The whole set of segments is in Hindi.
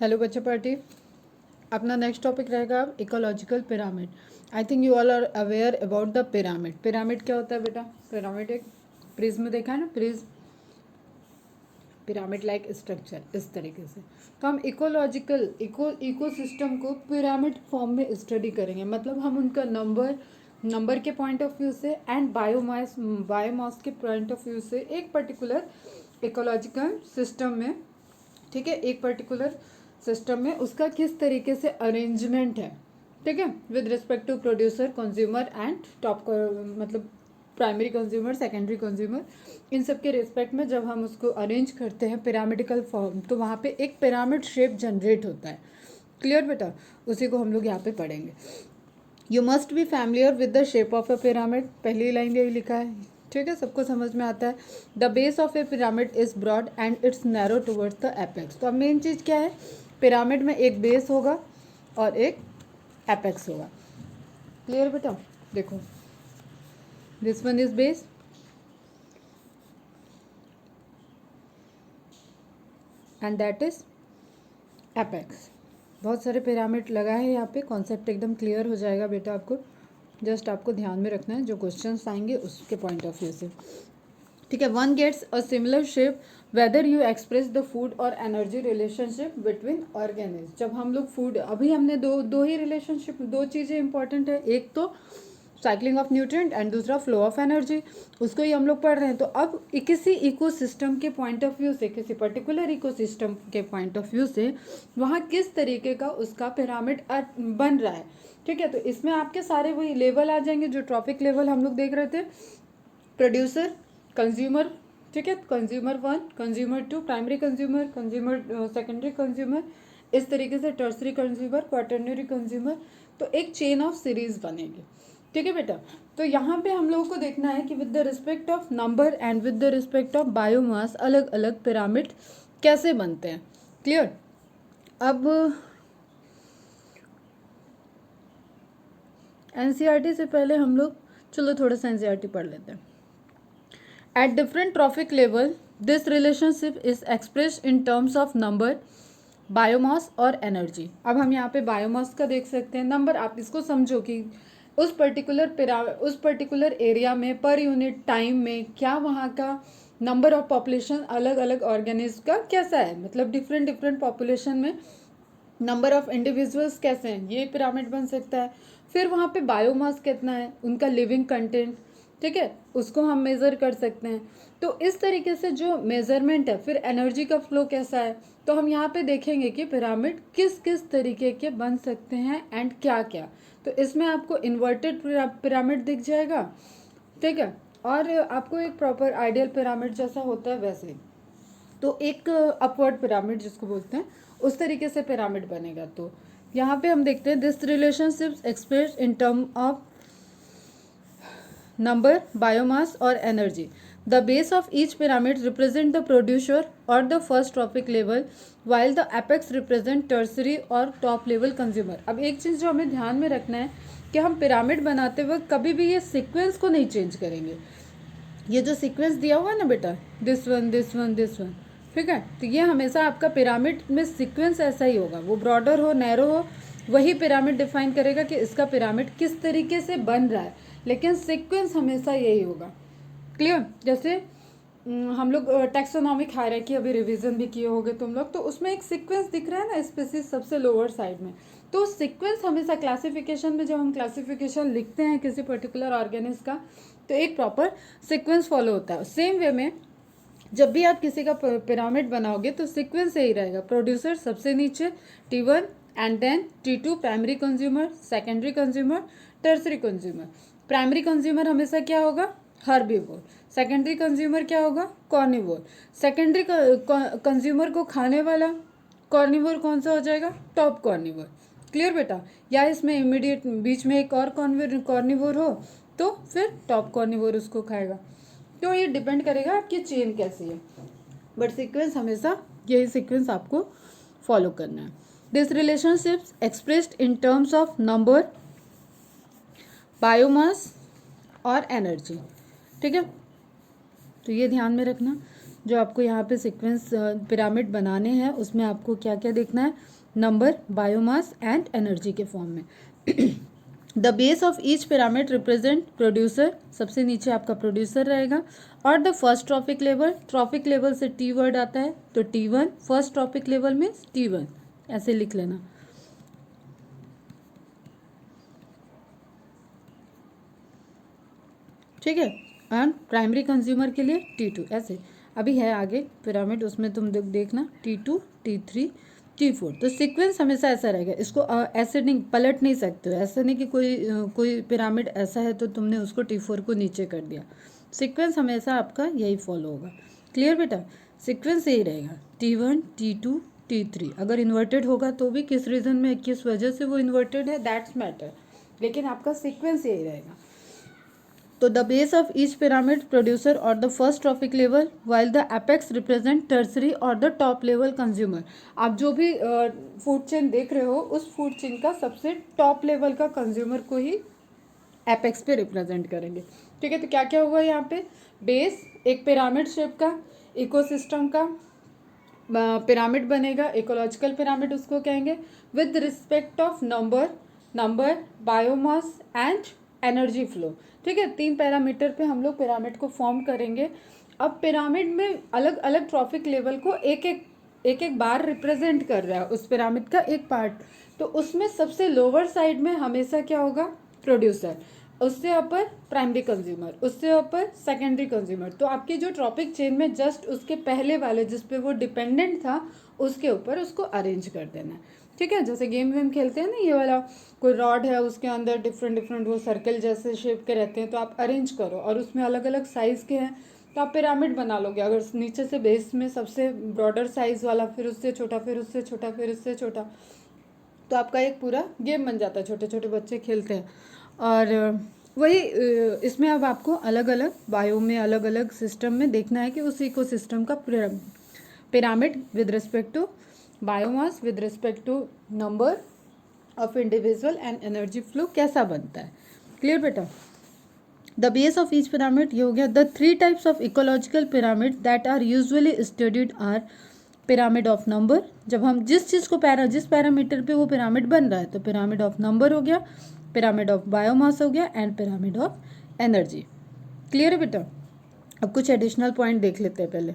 हेलो बच्चे पार्टी। अपना नेक्स्ट टॉपिक रहेगा ecological pyramid. I think you all are aware about the pyramid. Pyramid क्या होता है बेटा? पिरामिड एक प्रिज्म देखा है ना, प्रिज्म, पिरामिड लाइक स्ट्रक्चर इस तरीके से। तो हम इकोलॉजिकल इकोसिस्टम को पिरामिड फॉर्म में स्टडी करेंगे, मतलब हम उनका नंबर के पॉइंट ऑफ व्यू से एंड बायोमास के पॉइंट ऑफ व्यू से एक पर्टिकुलर इकोलॉजिकल सिस्टम में, ठीक है, एक पर्टिकुलर सिस्टम में उसका किस तरीके से अरेंजमेंट है, ठीक है, with respect to producer, consumer and top, मतलब प्राइमरी कंज्यूमर, सेकेंडरी कंज्यूमर, इन सब के रिस्पेक्ट में जब हम उसको अरेंज करते हैं पिरामिडिकल फॉर्म, तो वहाँ पे एक पिरामिड शेप जनरेट होता है। क्लियर बेटा? उसी को हम लोग यहाँ पे पढ़ेंगे। You must be familiar with the shape of a pyramid, पहली लाइन यही लिखा है, ठीक है, सबको समझ में आता है। The base of a pyramid is broad and it's narrow towards the apex. तो अब मेन चीज़ क्या है, पिरामिड में एक बेस होगा और एक एपेक्स होगा। क्लियर बेटा? देखो, this one is base and that is apex. बहुत सारे पिरामिड लगा है यहाँ पे, कॉन्सेप्ट एकदम क्लियर हो जाएगा बेटा आपको। जस्ट आपको ध्यान में रखना है जो क्वेश्चंस आएंगे उसके पॉइंट ऑफ व्यू से, ठीक है। One gets a similar shape whether you express the food और एनर्जी रिलेशनशिप बिटवीन ऑर्गेनिज्म। जब हम लोग फूड, अभी हमने दो ही रिलेशनशिप, दो चीज़ें इंपॉर्टेंट है, एक तो साइक्लिंग ऑफ न्यूट्रिएंट एंड दूसरा फ्लो ऑफ एनर्जी, उसको ही हम लोग पढ़ रहे हैं। तो अब किसी इकोसिस्टम के पॉइंट ऑफ व्यू से, किसी पर्टिकुलर इकोसिस्टम के पॉइंट ऑफ व्यू से वहाँ किस तरीके का उसका पिरामिड बन रहा है, ठीक है। तो इसमें आपके सारे वही लेवल आ जाएंगे जो ट्रॉपिक लेवल हम लोग देख रहे थे, प्रोड्यूसर, कंज्यूमर, ठीक है, consumer 1, consumer 2, primary consumer, consumer secondary consumer, इस तरीके से टर्सरी कंज्यूमर, क्वाटरनरी कंज्यूमर। तो एक चेन ऑफ सीरीज बनेगी, ठीक है बेटा। तो यहाँ पे हम लोगों को देखना है कि with the respect of number and with the respect of biomass अलग अलग पिरामिड कैसे बनते हैं। क्लियर? अब एनसीईआरटी से पहले हम लोग चलो थोड़ा सा एनसीईआरटी पढ़ लेते हैं। At different trophic level, this relationship is expressed in terms of number, biomass और एनर्जी। अब हम यहाँ पे बायोमास का देख सकते हैं, नंबर, आप इसको समझो कि उस पर्टिकुलर एरिया में पर यूनिट टाइम में क्या वहाँ का नंबर ऑफ पॉपुलेशन अलग अलग ऑर्गेनिज्म का कैसा है, मतलब डिफरेंट पॉपुलेशन में नंबर ऑफ इंडिविजुअल्स कैसे हैं, ये पिरामिड बन सकता है। फिर वहाँ पे बायोमास कितना है, उनका लिविंग कंटेंट, ठीक है, उसको हम मेज़र कर सकते हैं। तो इस तरीके से जो मेज़रमेंट है, फिर एनर्जी का फ्लो कैसा है, तो हम यहाँ पे देखेंगे कि पिरामिड किस किस तरीके के बन सकते हैं एंड क्या क्या। तो इसमें आपको इन्वर्टेड पिरामिड दिख जाएगा, ठीक है, और आपको एक प्रॉपर आइडियल पिरामिड जैसा होता है वैसे, तो एक अपवर्ड पिरामिड जिसको बोलते हैं उस तरीके से पिरामिड बनेगा। तो यहाँ पे हम देखते हैं this relationships express in term of number, biomass और energy. The base of each pyramid represent the producer और the first trophic level, while the apex represent tertiary और टॉप लेवल कंज्यूमर। अब एक चीज़ जो हमें ध्यान में रखना है कि हम पिरामिड बनाते वक्त कभी भी ये सीक्वेंस को नहीं चेंज करेंगे। ये जो सीक्वेंस दिया हुआ है ना बेटा, this one this one this one, ठीक है, तो ये हमेशा आपका पिरामिड में सीक्वेंस ऐसा ही होगा, वो ब्रॉडर हो नैरो हो, वही पिरामिड डिफाइन करेगा कि इसका पिरामिड किस तरीके से बन रहा है, लेकिन सीक्वेंस हमेशा यही होगा। क्लियर? जैसे हम लोग टैक्सोनॉमिक हायरार्की अभी रिवीजन भी किए होंगे तुम लोग, तो उसमें एक सीक्वेंस दिख रहा है ना, स्पीसीज सबसे लोअर साइड में। तो सीक्वेंस हमेशा क्लासिफिकेशन में, जब हम क्लासिफिकेशन लिखते हैं किसी पर्टिकुलर ऑर्गेनिज्म का, तो एक प्रॉपर सीक्वेंस फॉलो होता है। सेम वे में जब भी आप किसी का पिरामिड बनाओगे तो सीक्वेंस यही रहेगा, प्रोड्यूसर सबसे नीचे T1 and then T2 primary consumer, secondary consumer, tertiary consumer. Primary consumer हमेशा क्या होगा, हर्बीवोर। सेकेंडरी कंज्यूमर क्या होगा, कॉर्निवोर। सेकेंडरी कंज्यूमर को खाने वाला कॉर्निवोर कौन सा हो जाएगा, टॉप कॉर्निवोर। क्लियर बेटा? या इसमें इमीडिएट बीच में एक और कॉर्निवोर हो तो फिर टॉप कॉर्निवोर उसको खाएगा। तो ये डिपेंड करेगा आपकी चेन कैसी है, बट सीक्वेंस हमेशा यही सीक्वेंस आपको फॉलो करना है। This relationships expressed in terms of number, biomass और एनर्जी, ठीक है, तो ये ध्यान में रखना। जो आपको यहाँ पे सीक्वेंस पिरामिड बनाने हैं उसमें आपको क्या क्या देखना है, नंबर, बायोमास एंड एनर्जी के फॉर्म में। The base of each pyramid represent producer, सबसे नीचे आपका प्रोड्यूसर रहेगा, और the first trophic level, trophic level से टी वर्ड आता है तो T1, फर्स्ट ट्रॉपिक लेवल में T1 ऐसे लिख लेना। ठीक है, एंड प्राइमरी कंज्यूमर के लिए T2 ऐसे। अभी है आगे पिरामिड, उसमें तुम देखना T2, T3, T4। तो सीक्वेंस हमेशा ऐसा रहेगा, इसको ऐसे नहीं पलट नहीं सकते हो, ऐसा नहीं कि कोई पिरामिड ऐसा है तो तुमने उसको T4 को नीचे कर दिया। सीक्वेंस हमेशा आपका यही फॉलो होगा। क्लियर बेटा, सीक्वेंस यही रहेगा T1, T2, T3। अगर इन्वर्टेड होगा तो भी किस रीज़न में, किस वजह से वो इन्वर्टेड है, दैट्स मैटर, लेकिन आपका सीक्वेंस यही रहेगा। तो the base of each pyramid producer और the first trophic level while the apex represent tertiary और द टॉप लेवल कंज्यूमर। आप जो भी फूड चेन देख रहे हो उस फूड चेन का सबसे टॉप लेवल का कंज्यूमर को ही एपेक्स पे रिप्रेजेंट करेंगे। ठीक है, तो क्या क्या हुआ यहाँ पे, बेस एक पिरामिड शेप का इकोसिस्टम का पिरामिड बनेगा, इकोलॉजिकल पिरामिड उसको कहेंगे, with respect of number, biomass and energy flow. ठीक है, 3 पैरामीटर पे हम लोग पिरामिड को फॉर्म करेंगे। अब पिरामिड में अलग अलग ट्रॉपिक लेवल को एक बार रिप्रेजेंट कर रहा है उस पिरामिड का एक पार्ट, तो उसमें सबसे लोअर साइड में हमेशा क्या होगा, प्रोड्यूसर, उससे ऊपर प्राइमरी कंज्यूमर, उससे ऊपर सेकेंडरी कंज्यूमर। तो आपकी जो ट्रॉपिक चेन में जस्ट उसके पहले वाले जिस पे वो डिपेंडेंट था उसके ऊपर उसको अरेंज कर देना है। ठीक है, जैसे गेम वेम खेलते हैं ना, ये वाला कोई रॉड है उसके अंदर डिफरेंट वो सर्कल जैसे शेप के रहते हैं, तो आप अरेंज करो और उसमें अलग अलग साइज़ के हैं तो आप पिरामिड बना लोगे। अगर नीचे से बेस में सबसे ब्रॉडर साइज़ वाला, फिर उससे छोटा, फिर उससे छोटा, फिर उससे छोटा, तो आपका एक पूरा गेम बन जाता है, छोटे छोटे बच्चे खेलते हैं। और वही इसमें अब आपको अलग अलग बायो में अलग अलग सिस्टम में देखना है कि उस इकोसिस्टम का pyramid with respect to biomass, with respect to number of individual and energy flow कैसा बनता है। क्लियर बेटा, the base of each pyramid ये हो गया। The 3 types of ecological pyramid that are usually studied are pyramid of number, जब हम जिस चीज़ को जिस पैरामीटर पे वो पिरामिड बन रहा है, तो पिरामिड ऑफ नंबर हो गया, पिरामिड ऑफ बायोमास हो गया and pyramid of energy. Clear है बेटा, अब कुछ एडिशनल पॉइंट देख लेते हैं पहले।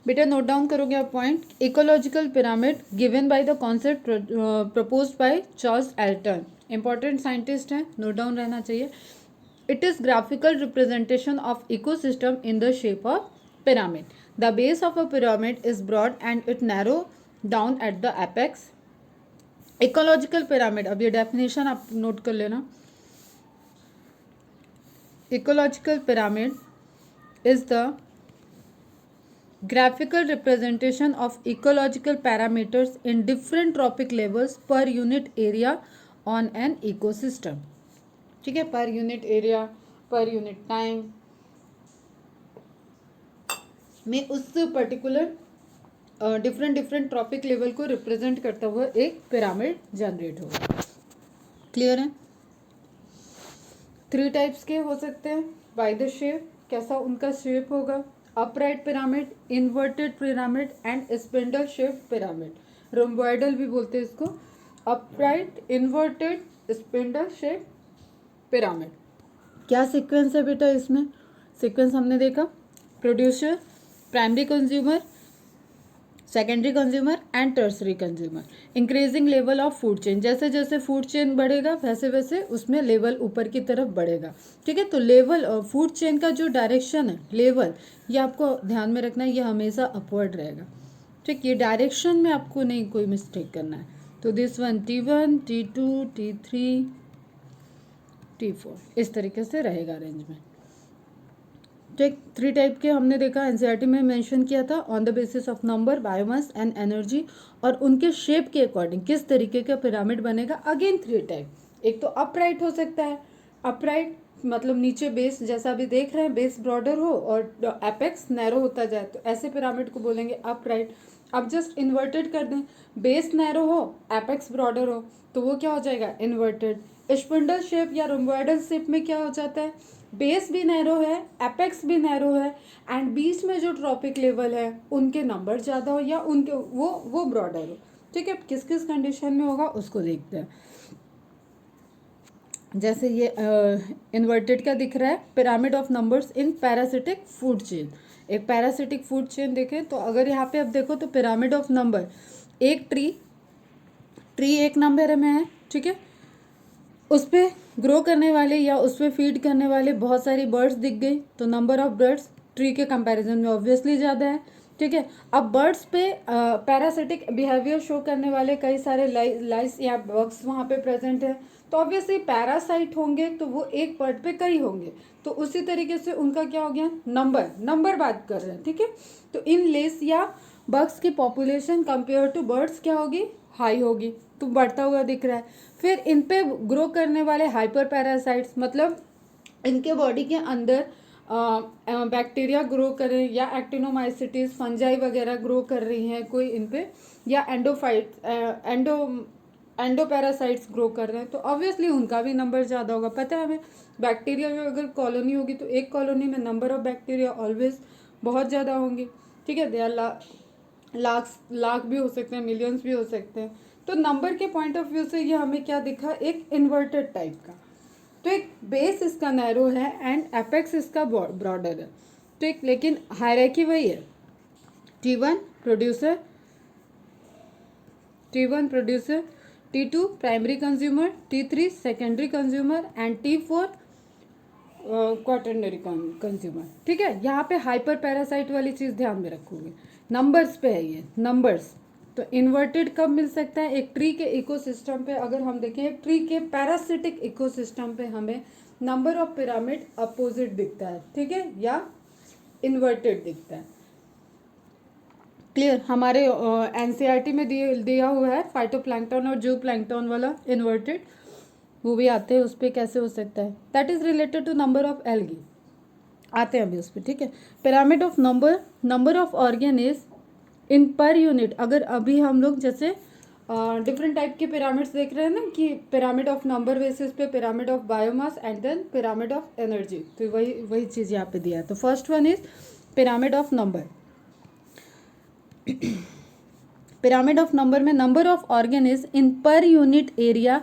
बेटा नोट डाउन करोगे आप point, ecological pyramid given by the concept proposed by Charles Elton, important scientist हैं, नोट डाउन रहना चाहिए। It is graphical representation of ecosystem in the shape of pyramid. The base of a pyramid is broad and it narrow down at the apex. Ecological pyramid, अब ये डेफिनेशन आप नोट कर लेना। Ecological pyramid is the graphical representation of ecological parameters in different trophic levels per unit area on an ecosystem. ठीक है, per unit area, per unit time में उस पर्टिकुलर डिफरेंट ट्रॉपिक लेवल को रिप्रेजेंट करता हुआ एक पिरामिड जनरेट होगा। क्लियर है, 3 टाइप्स के हो सकते हैं बाय द शेप, कैसा उनका शेप होगा, upright pyramid, inverted pyramid and spindle shape pyramid, rhomboidal भी बोलते हैं इसको, upright, inverted, spindle shape pyramid. क्या सीक्वेंस है बेटा इसमें, सीक्वेंस हमने देखा, producer, primary consumer, secondary consumer and tertiary consumer, increasing level of food chain, जैसे जैसे फूड चेन बढ़ेगा वैसे वैसे उसमें लेवल ऊपर की तरफ बढ़ेगा। ठीक है, तो लेवल फूड चेन का जो डायरेक्शन है, लेवल, ये आपको ध्यान में रखना है, ये हमेशा अपवर्ड रहेगा। ठीक, ये डायरेक्शन में आपको नहीं कोई मिस्टेक करना है। तो this one T1, T2, T3, T4 इस तरीके से रहेगा रेंज में। ठीक, 3 टाइप के हमने देखा, एनसीईआरटी में मेंशन किया था, on the basis of number, biomass and energy, और उनके शेप के अकॉर्डिंग किस तरीके का पिरामिड बनेगा। अगेन 3 टाइप, एक तो अपराइट हो सकता है, अपराइट मतलब नीचे बेस जैसा अभी देख रहे हैं, बेस ब्रॉडर हो और एपेक्स नैरो होता जाए, तो ऐसे पिरामिड को बोलेंगे अपराइट। अब जस्ट इन्वर्टेड कर दें, बेस नैरो हो, एपेक्स ब्रॉडर हो, तो वो क्या हो जाएगा, इन्वर्टेड। स्पिंडल शेप या रोम्बॉइडल शेप में क्या हो जाता है, बेस भी नैरो है, एपेक्स भी नैरो है, एंड बीच में जो ट्रॉपिक लेवल है उनके नंबर ज़्यादा हो या उनके वो ब्रॉडर हो। ठीक है, किस किस कंडीशन में होगा उसको देखते हैं। जैसे ये इन्वर्टेड का दिख रहा है, pyramid of numbers in parasitic food chain. एक पैरासिटिक फूड चेन देखें तो अगर यहाँ पे अब देखो तो पिरामिड ऑफ नंबर, एक ट्री एक नंबर में है, ठीक है, उस पर ग्रो करने वाले या उस पर फीड करने वाले बहुत सारी बर्ड्स दिख गई, तो नंबर ऑफ बर्ड्स ट्री के कंपैरिजन में ऑब्वियसली ज़्यादा है। ठीक है, अब बर्ड्स पे पैरासिटिक बिहेवियर शो करने वाले कई सारे लाइस या बग्स वहाँ पे प्रेजेंट है, तो ऑब्वियसली पैरासाइट होंगे तो वो एक बर्ड पे कई होंगे, तो उसी तरीके से उनका क्या हो गया, नंबर बात कर रहे हैं। ठीक है, तो इन लेस या बग्स की पॉपुलेशन कंपेयर टू बर्ड्स क्या होगी, हाई होगी, तो बढ़ता हुआ दिख रहा है। फिर इन पे ग्रो करने वाले हाइपर पैरासाइट्स, मतलब इनके बॉडी के अंदर बैक्टीरिया ग्रो करें या एक्टिनोमाइसिटीज फंजाई वगैरह ग्रो कर रही हैं कोई इन पे, या एंडो पैरासाइट्स ग्रो कर रहे हैं, तो ऑब्वियसली उनका भी नंबर ज़्यादा होगा। पता है हमें, बैक्टीरिया की अगर कॉलोनी होगी तो एक कॉलोनी में नंबर ऑफ बैक्टीरिया ऑलवेज बहुत ज़्यादा होंगे। ठीक है, दे आर लाख भी हो सकते हैं, मिलियंस भी हो सकते हैं। तो नंबर के पॉइंट ऑफ व्यू से ये हमें क्या दिखा, एक इन्वर्टेड टाइप का। तो एक बेस इसका नैरो है एंड एपेक्स इसका ब्रॉडर है। तो एक लेकिन हायरार्की वही है, T1 producer, T2 primary consumer, T3 secondary consumer and T4 quaternary consumer. ठीक है, यहाँ पे हाइपर पैरासाइट वाली चीज़ ध्यान में रखोगे, नंबर्स पे है ये नंबर्स। तो इन्वर्टेड कब मिल सकता है, एक ट्री के इकोसिस्टम पे अगर हम देखें, एक ट्री के पैरासिटिक इकोसिस्टम पे हमें नंबर ऑफ पिरामिड अपोजिट दिखता है। ठीक है, या इन्वर्टेड दिखता है। क्लियर, हमारे एनसीईआरटी में दिया हुआ है फाइटोप्लैंक्टन और जूप्लैंक्टन वाला इन्वर्टेड, वो भी आते हैं उस पर कैसे हो सकता है, that is related to number of algae, आते हैं अभी उस पर। ठीक है, pyramid of number of organ is in per unit. अगर अभी हम लोग जैसे डिफरेंट टाइप के पिरामिड्स देख रहे हैं ना, कि पिरामिड ऑफ नंबर बेसिस पे, pyramid of biomass and then pyramid of energy, तो वही चीज़ यहाँ पे दिया है। तो first one is pyramid of number. Pyramid of number में number of organ is in per unit area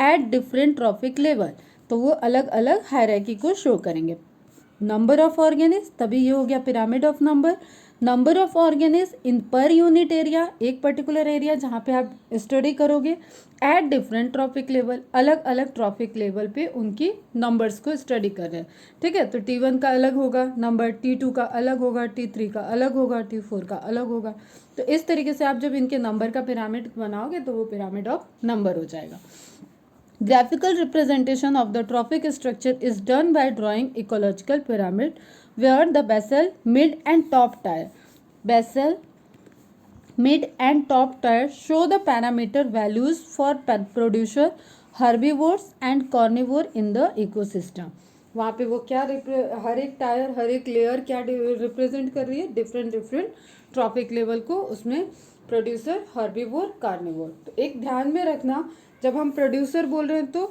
at different trophic level, तो वो अलग अलग हायरार्की को शो करेंगे। नंबर ऑफ ऑर्गेन इज, तभी ये हो गया pyramid of number of organ is in per unit area, एक पर्टिकुलर एरिया जहाँ पे आप स्टडी करोगे, एट डिफरेंट ट्रॉफिक लेवल, अलग अलग ट्रॉफिक लेवल पे उनकी नंबर्स को स्टडी कर रहे हैं। ठीक है, तो T1 का अलग होगा नंबर, T2 का अलग होगा, T3 का अलग होगा, T4 का अलग होगा। तो इस तरीके से आप जब इनके नंबर का पिरामिड बनाओगे तो वो पिरामिड ऑफ नंबर हो जाएगा। Graphical representation of the trophic structure is done by drawing ecological pyramid where the basal, mid and top tier show the parameter values for producer, herbivores and carnivore in the ecosystem. वहाँ पे वो क्या हर एक टायर, हर एक लेयर क्या रिप्रेजेंट कर रही है, डिफरेंट ट्रॉफिक लेवल को, उसमें प्रोड्यूसर, हर्बीवोर, कार्निवोर। तो एक ध्यान में रखना, जब हम प्रोड्यूसर बोल रहे हैं तो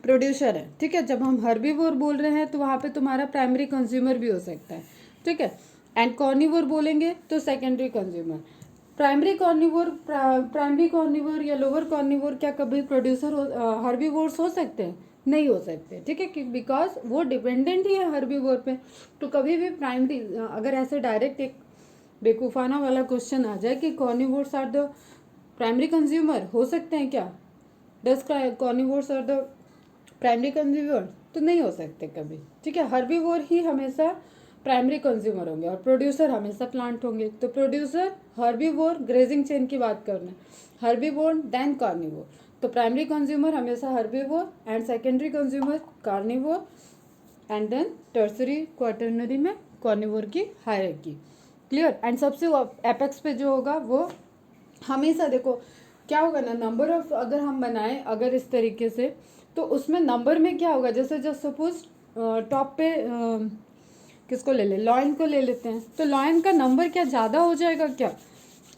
प्रोड्यूसर है, ठीक है, जब हम हर्बीवोर बोल रहे हैं तो वहाँ पे तुम्हारा प्राइमरी कंज्यूमर भी हो सकता है। ठीक है, एंड कार्निवोर बोलेंगे तो सेकेंडरी कंज्यूमर। प्राइमरी कार्निवोर या लोअर कार्निवोर क्या कभी प्रोड्यूसर हर्बीवोर्स हो सकते हैं, नहीं हो सकते। ठीक है, बिकॉज वो डिपेंडेंट ही है हर्बीवोर पे। तो कभी भी प्राइमरी, अगर ऐसे डायरेक्ट एक बेकूफाना वाला क्वेश्चन आ जाए कि carnivores are the primary consumer, हो सकते हैं क्या, does carnivores are the primary consumer, तो नहीं हो सकते कभी। ठीक है, हर्बीवोर ही हमेशा प्राइमरी कंज्यूमर होंगे और प्रोड्यूसर हमेशा प्लांट होंगे। तो प्रोड्यूसर, हर्बीवोर, ग्रेजिंग चेन की बात करना, हर्बीवोर देन कार्निवोर। तो प्राइमरी कंज्यूमर हमेशा herbivore and secondary consumer carnivore and then tertiary quaternary में कार्निवोर की हायरार्की। क्लियर, एंड सबसे एपेक्स पे जो होगा वो हमेशा, देखो क्या होगा ना, नंबर ऑफ अगर हम बनाएं अगर इस तरीके से, तो उसमें नंबर में क्या होगा, जैसे जस्ट सपोज टॉप पे किसको ले ले, लॉयन को ले लेते हैं, तो लॉयन का नंबर क्या ज़्यादा हो जाएगा क्या,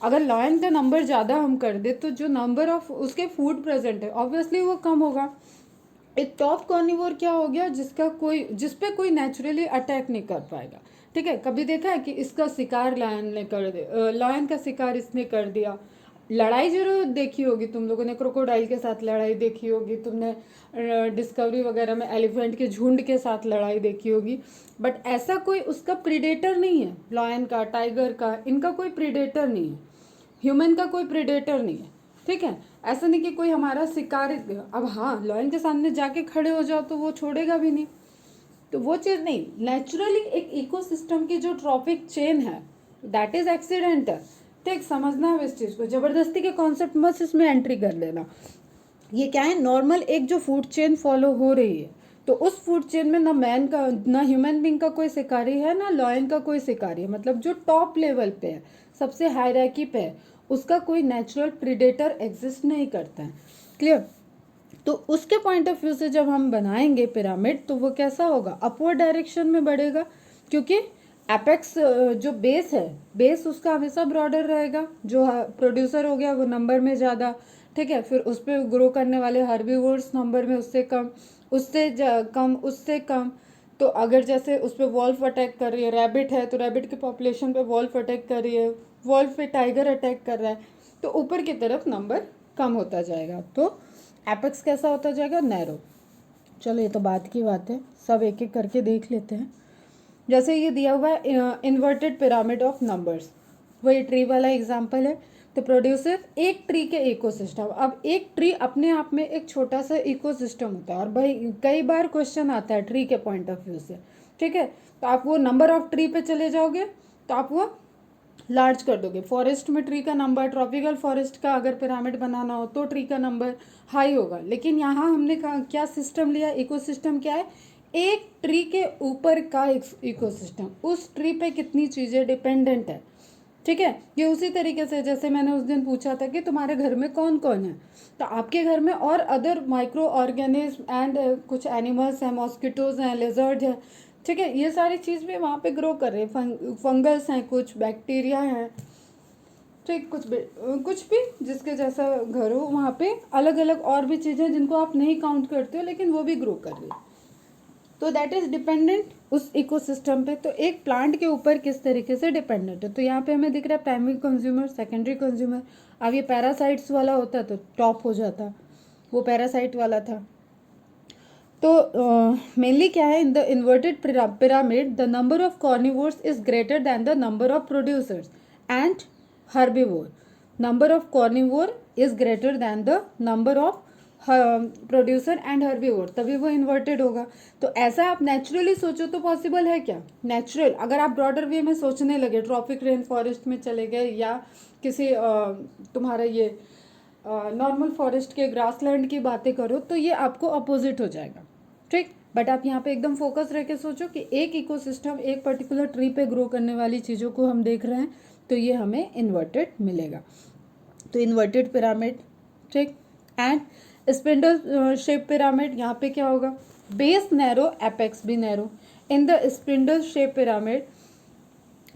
अगर लॉयन का नंबर ज़्यादा हम कर दे तो जो नंबर ऑफ उसके फूड प्रेजेंट है ऑब्वियसली वो कम होगा। एक टॉप कॉर्निवोर क्या हो गया, जिस पे कोई नेचुरली अटैक नहीं कर पाएगा। ठीक है, कभी देखा है कि इसका शिकार लायन ने कर दिया, लायन का शिकार इसने कर दिया। लड़ाई जरूर देखी होगी तुम लोगों ने, क्रोकोडाइल के साथ लड़ाई देखी होगी तुमने, डिस्कवरी वगैरह में एलिफेंट के झुंड के साथ लड़ाई देखी होगी, बट ऐसा कोई उसका प्रीडेटर नहीं है। लायन का, टाइगर का, इनका कोई प्रीडेटर नहीं है, ह्यूमन का कोई प्रीडेटर नहीं है। ठीक है, ऐसा नहीं कि कोई हमारा शिकार, अब हाँ लायन के सामने जाके खड़े हो जाओ तो वो छोड़ेगा भी नहीं, तो वो चीज़ नहीं। नेचुरली एक इकोसिस्टम की जो ट्रॉफिक चेन है दैट इज एक्सीडेंटल। ठीक, समझना है इस चीज़ को, जबरदस्ती के कॉन्सेप्ट मत इसमें एंट्री कर लेना। ये क्या है, नॉर्मल एक जो फूड चेन फॉलो हो रही है, तो उस फूड चेन में ना मैन का, ना ह्यूमन बींग का कोई शिकारी है, ना लॉयन का कोई शिकारी है। मतलब जो टॉप लेवल पे है, सबसे हायरार्की पे है, उसका कोई नेचुरल प्रीडेटर एग्जिस्ट नहीं करता है। क्लियर? तो उसके पॉइंट ऑफ व्यू से जब हम बनाएंगे पिरामिड, तो वो कैसा होगा, अपवर्ड डायरेक्शन में बढ़ेगा, क्योंकि एपेक्स जो बेस है, बेस उसका हमेशा ब्रॉडर रहेगा। जो प्रोड्यूसर हो गया वो नंबर में ज़्यादा, ठीक है, फिर उस पर ग्रो करने वाले हर्बीवोर्स नंबर में उससे कम, उससे कम, उससे कम। तो अगर जैसे उस पर वॉल्फ अटैक कर रही है, रैबिट है तो रैबिट की पॉपुलेशन पे वॉल्फ अटैक कर रही है, वॉल्फ पे टाइगर अटैक कर रहा है, तो ऊपर की तरफ नंबर कम होता जाएगा, तो एपेक्स कैसा होता जाएगा, नैरो। चलो ये तो बात की बात है, सब एक एक करके देख लेते हैं। जैसे ये दिया हुआ है इन्वर्टेड पिरामिड ऑफ नंबर्स, वही ट्री वाला एग्जांपल है। तो प्रोड्यूसर एक ट्री के इकोसिस्टम, अब एक ट्री अपने आप में एक छोटा सा इकोसिस्टम होता है, और भाई कई बार क्वेश्चन आता है ट्री के पॉइंट ऑफ व्यू से। ठीक है, तो आप वो नंबर ऑफ ट्री पे चले जाओगे तो आप वो लार्ज कर दोगे। फॉरेस्ट में ट्री का नंबर, ट्रॉपिकल फॉरेस्ट का अगर पिरामिड बनाना हो तो ट्री का नंबर हाई होगा। लेकिन यहाँ हमने क्या सिस्टम लिया, इकोसिस्टम क्या है, एक ट्री के ऊपर का इकोसिस्टम, उस ट्री पे कितनी चीज़ें डिपेंडेंट है। ठीक है, ये उसी तरीके से जैसे मैंने उस दिन पूछा था कि तुम्हारे घर में कौन कौन है, तो आपके घर में और अदर माइक्रो ऑर्गेनिज्म एंड कुछ एनिमल्स हैं, मॉस्किटोज हैं, लेजर्ड हैं। ठीक है, ये सारी चीज़ भी वहाँ पे ग्रो कर रहे हैं, फंगस हैं, कुछ बैक्टीरिया हैं, ठीक, कुछ भी जिसके जैसा घर हो वहाँ पे अलग अलग और भी चीज़ें जिनको आप नहीं काउंट करते हो, लेकिन वो भी ग्रो कर रही है। तो दैट इज डिपेंडेंट उस इकोसिस्टम पे। तो एक प्लांट के ऊपर किस तरीके से डिपेंडेंट है, तो यहाँ पे हमें दिख रहा है प्राइमरी कंज्यूमर, सेकेंडरी कंज्यूमर। अब ये पैरासाइट्स वाला होता तो टॉप हो जाता, वो पैरासाइट वाला था। तो मेनली क्या है, in the inverted pyramid the number of carnivores is greater than the number of producers and herbivore. Number of carnivore is greater than the number of producer and herbivore, तभी वो इन्वर्टेड होगा। तो ऐसा आप नेचुरली सोचो तो पॉसिबल है क्या, नेचुरल अगर आप ब्रॉडर वे में सोचने लगे, ट्रॉपिक रेन फॉरेस्ट में चले गए, या किसी तुम्हारा ये नॉर्मल फॉरेस्ट के ग्रासलैंड की बातें करो, तो ये आपको अपोजिट हो जाएगा। ठीक, बट आप यहाँ पे एकदम फोकस रह के सोचो कि एक इकोसिस्टम, एक पर्टिकुलर ट्री पे ग्रो करने वाली चीज़ों को हम देख रहे हैं, तो ये हमें इन्वर्टेड मिलेगा। तो इन्वर्टेड पिरामिड, ठीक, एंड स्पिंडल शेप पिरामिड, यहाँ पे क्या होगा, बेस नैरो, एपेक्स भी narrow. In the spindle shape pyramid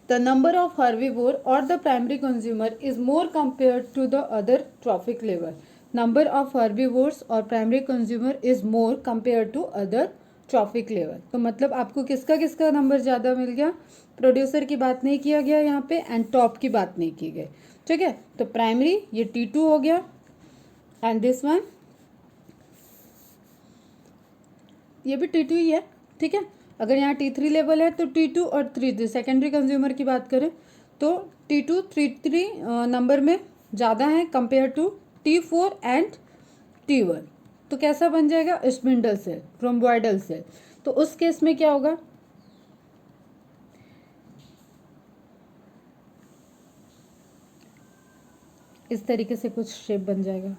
the number of herbivore or the primary consumer is more compared to the other trophic level. Number of herbivores or primary consumer is more compared to other trophic level. तो मतलब आपको किसका किसका नंबर ज़्यादा मिल गया, प्रोड्यूसर की बात नहीं किया गया यहाँ पे, एंड टॉप की बात नहीं की गई। ठीक है, तो प्राइमरी ये T2 हो गया, एंड दिस वन ये भी T2 ही है। ठीक है, अगर यहाँ T3 लेवल है तो T2 और 3 सेकेंडरी कंज्यूमर की बात करें तो T2 3 नंबर में ज़्यादा है compare to T4 and T1। तो कैसा बन जाएगा, स्पिंडल सेल, रोम्बॉइडल सेल। तो उस केस में क्या होगा, इस तरीके से कुछ शेप बन जाएगा।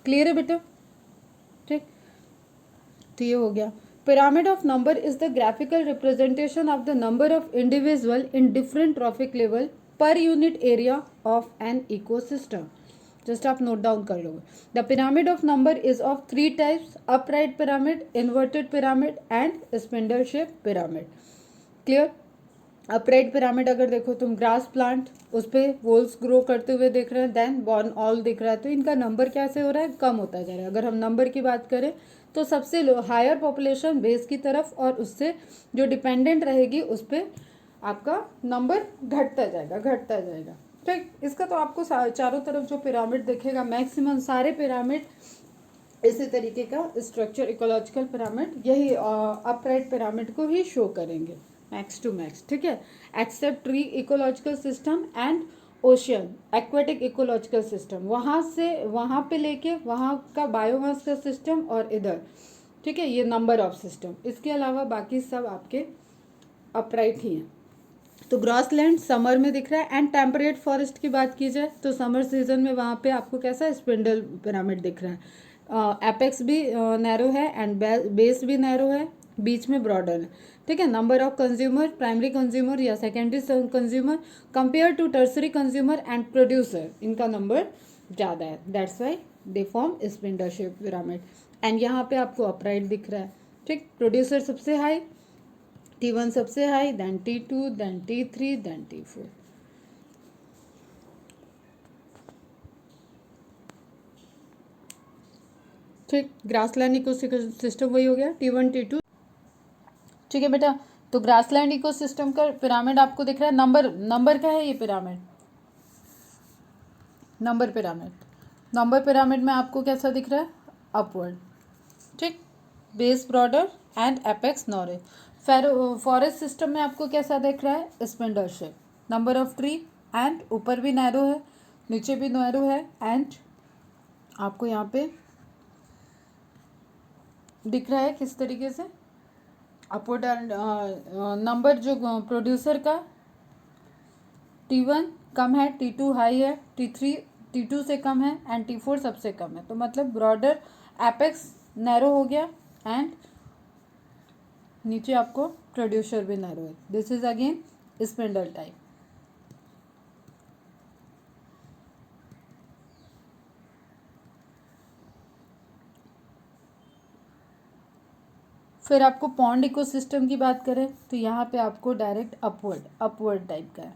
क्लियर है बेटा? ठीक, तो ये हो गया। Pyramid of number is the graphical representation of the number of individual in different trophic level per unit area of an ecosystem. Just आप नोट डाउन कर लोगे। The pyramid of number is of 3 types, upright pyramid, inverted pyramid and spindle shape pyramid. Clear? Upright pyramid अगर देखो तुम, ग्रास प्लांट उस पर वोल्स ग्रो करते हुए देख रहे हैं, देन बॉर्न ऑल दिख रहा है, तो इनका नंबर कैसे हो रहा है, कम होता जा रहा है। अगर हम नंबर की बात करें तो सबसे हायर पॉपुलेशन बेस की तरफ, और उससे जो डिपेंडेंट रहेगी उस पर आपका नंबर घटता जाएगा घटता जाएगा। ठीक, इसका तो आपको चारों तरफ जो पिरामिड दिखेगा, मैक्सिमम सारे पिरामिड इसी तरीके का स्ट्रक्चर, इकोलॉजिकल पिरामिड यही अपराइट पिरामिड को ही शो करेंगे मैक्स टू मैक्स। ठीक है, except tree ecological system and ocean aquatic ecological system, वहाँ से वहाँ पे लेके वहाँ का बायोमास का सिस्टम, और इधर ठीक है ये नंबर ऑफ सिस्टम, इसके अलावा बाकी सब आपके अपराइट ही हैं। तो ग्रॉसलैंड समर में दिख रहा है। एंड टेम्परेट फॉरेस्ट की बात की जाए तो समर सीजन में वहाँ पे आपको कैसा स्पिंडल पिरामिड दिख रहा है, एपेक्स भी नैरो है एंड बेस भी नैरो है, बीच में ब्रॉडर है। ठीक है, number of consumer, primary consumer या secondary consumer compare to tertiary consumer and producer, इनका नंबर ज़्यादा है, that's why they form spindle shape pyramid. And यहाँ पे आपको अपराइट दिख रहा है। ठीक, प्रोड्यूसर सबसे हाई, T1 सबसे high, then T2, then T3, then T4। ठीक, ग्रासलैंड इकोसिस्टम वही हो गया T1 T2। ठीक है बेटा, तो ग्रासलैंड इकोसिस्टम का पिरामिड आपको दिख रहा है। नंबर क्या है ये पिरामिड, नंबर पिरामिड में आपको कैसा दिख रहा है, अपवर्ड। ठीक, base broader and apex narrow. Forest system में आपको कैसा दिख रहा है, spindle shape, number of tree and ऊपर भी नैरो है नीचे भी नैरो है, एंड आपको यहाँ पे दिख रहा है किस तरीके से अपवर्ड नंबर जो प्रोड्यूसर का T1 कम है, T2 हाई है, T3 T2 से कम है एंड T4 सबसे कम है। तो मतलब ब्रॉडर एपेक्स नैरो हो गया एंड नीचे आपको प्रोड्यूसर भी नैरो है। This is again spindle type. फिर आपको पॉन्ड इकोसिस्टम की बात करें तो यहाँ पे आपको डायरेक्ट अपवर्ड टाइप का है।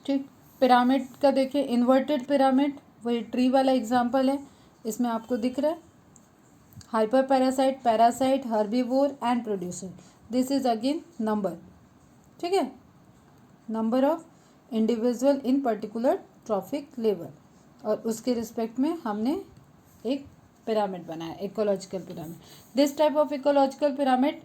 ठीक, पिरामिड का देखिए, इन्वर्टेड पिरामिड वही ट्री वाला एग्जांपल है, इसमें आपको दिख रहा है hyper parasite, parasite, herbivore and producer. This is again number. ठीक है, number of individual in particular trophic level, और उसके रिस्पेक्ट में हमने एक पिरामिड बनाया, ecological pyramid. This type of ecological pyramid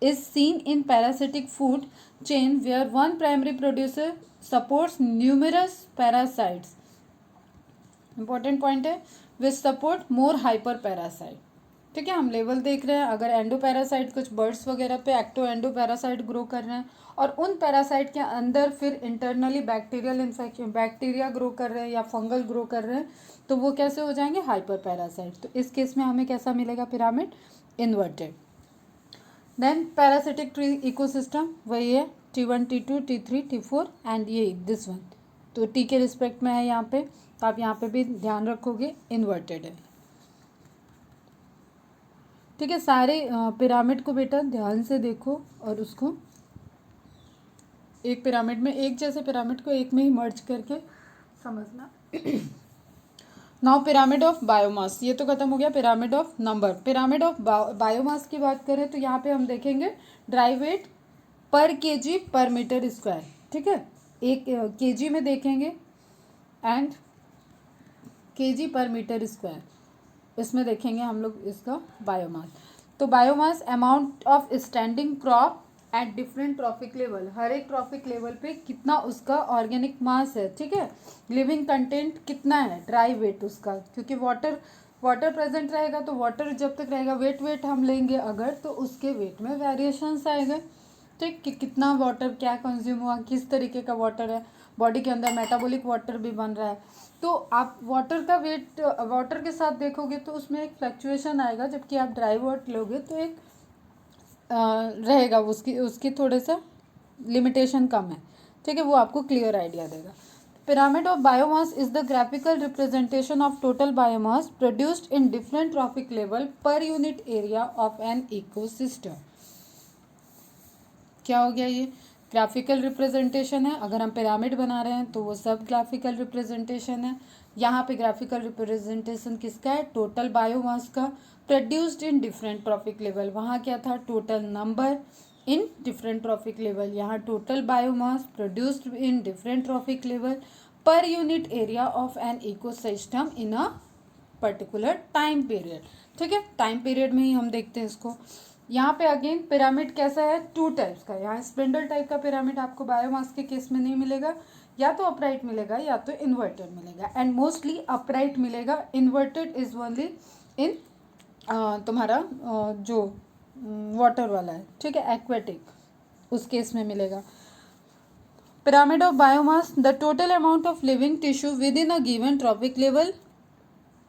is seen in parasitic food chain where one primary producer supports numerous parasites. Important point है, which support more hyper parasite। ठीक है, हम लेवल देख रहे हैं, अगर एंडो पैरासाइट कुछ बर्ड्स वगैरह पे एक्टो एंडो पैरासाइट ग्रो कर रहे हैं और उन पैरासाइट के अंदर फिर internally bacterial infection, bacteria grow कर रहे हैं या फंगल ग्रो कर रहे हैं, तो वो कैसे हो जाएंगे, हाइपर पैरासाइट। तो इस केस में हमें कैसा मिलेगा pyramid, inverted. Then parasitic tree ecosystem वही है, T1 T2 T3 T4 and ये दिस वन, तो टी के रिस्पेक्ट में है यहाँ पे, तो आप यहाँ पे भी ध्यान रखोगे इन्वर्टेड है। ठीक है, सारे पिरामिड को बेटा ध्यान से देखो और उसको एक पिरामिड में, एक जैसे पिरामिड को एक में ही मर्ज करके समझना। नाउ पिरामिड ऑफ बायोमास, ये तो खत्म हो गया pyramid of number. Pyramid of biomass की बात करें तो यहाँ पे हम देखेंगे ड्राई वेट पर केजी पर मीटर स्क्वायर। ठीक है, एक केजी में देखेंगे एंड केजी पर मीटर स्क्वायर, इसमें देखेंगे हम लोग इसका बायोमास। तो biomass amount of standing crop eight different trophic level, हर एक ट्रॉफिक लेवल पे कितना उसका ऑर्गेनिक मास है। ठीक है, लिविंग कंटेंट कितना है, ड्राई वेट उसका, क्योंकि वाटर प्रेजेंट रहेगा तो वाटर जब तक रहेगा, वेट हम लेंगे अगर, तो उसके वेट में वेरिएशंस आएगा। ठीक, कि कितना वाटर क्या कंज्यूम हुआ, किस तरीके का वाटर है, बॉडी के अंदर मेटाबॉलिक वाटर भी बन रहा है, तो आप वाटर का वेट वाटर के साथ देखोगे तो उसमें एक फ्लक्चुएशन आएगा, जबकि आप ड्राई वेट लोगे तो एक रहेगा, उसकी थोड़े सा लिमिटेशन कम है। ठीक है, वो आपको क्लियर आइडिया देगा। Pyramid of biomass is the graphical representation of total biomass produced in different trophic level per unit area of an ecosystem. क्या हो गया ये? ग्राफिकल रिप्रेजेंटेशन है. अगर हम पिरामिड बना रहे हैं तो वो सब ग्राफिकल रिप्रेजेंटेशन है. यहाँ पे ग्राफिकल रिप्रेजेंटेशन किसका है? टोटल बायोमास का. Produced in different trophic level. वहाँ क्या था? Total number in different trophic level. यहाँ total biomass produced in different trophic level per unit area of an ecosystem in a particular time period. ठीक है, टाइम पीरियड में ही हम देखते हैं इसको. यहाँ पे अगेन पिरामिड कैसा है? 2 टाइप्स का. यहाँ स्पिंडल टाइप का पिरामिड आपको बायोमास के केस में नहीं मिलेगा. या तो अपराइट मिलेगा या तो इन्वर्टेड मिलेगा. एंड मोस्टली अपराइट मिलेगा. इन्वर्टेड इज ओनली इन तुम्हारा जो वाटर वाला है, ठीक है, एक्वेटिक, उस केस में मिलेगा. Pyramid of biomass, the total amount of living tissue with in a given trophic level.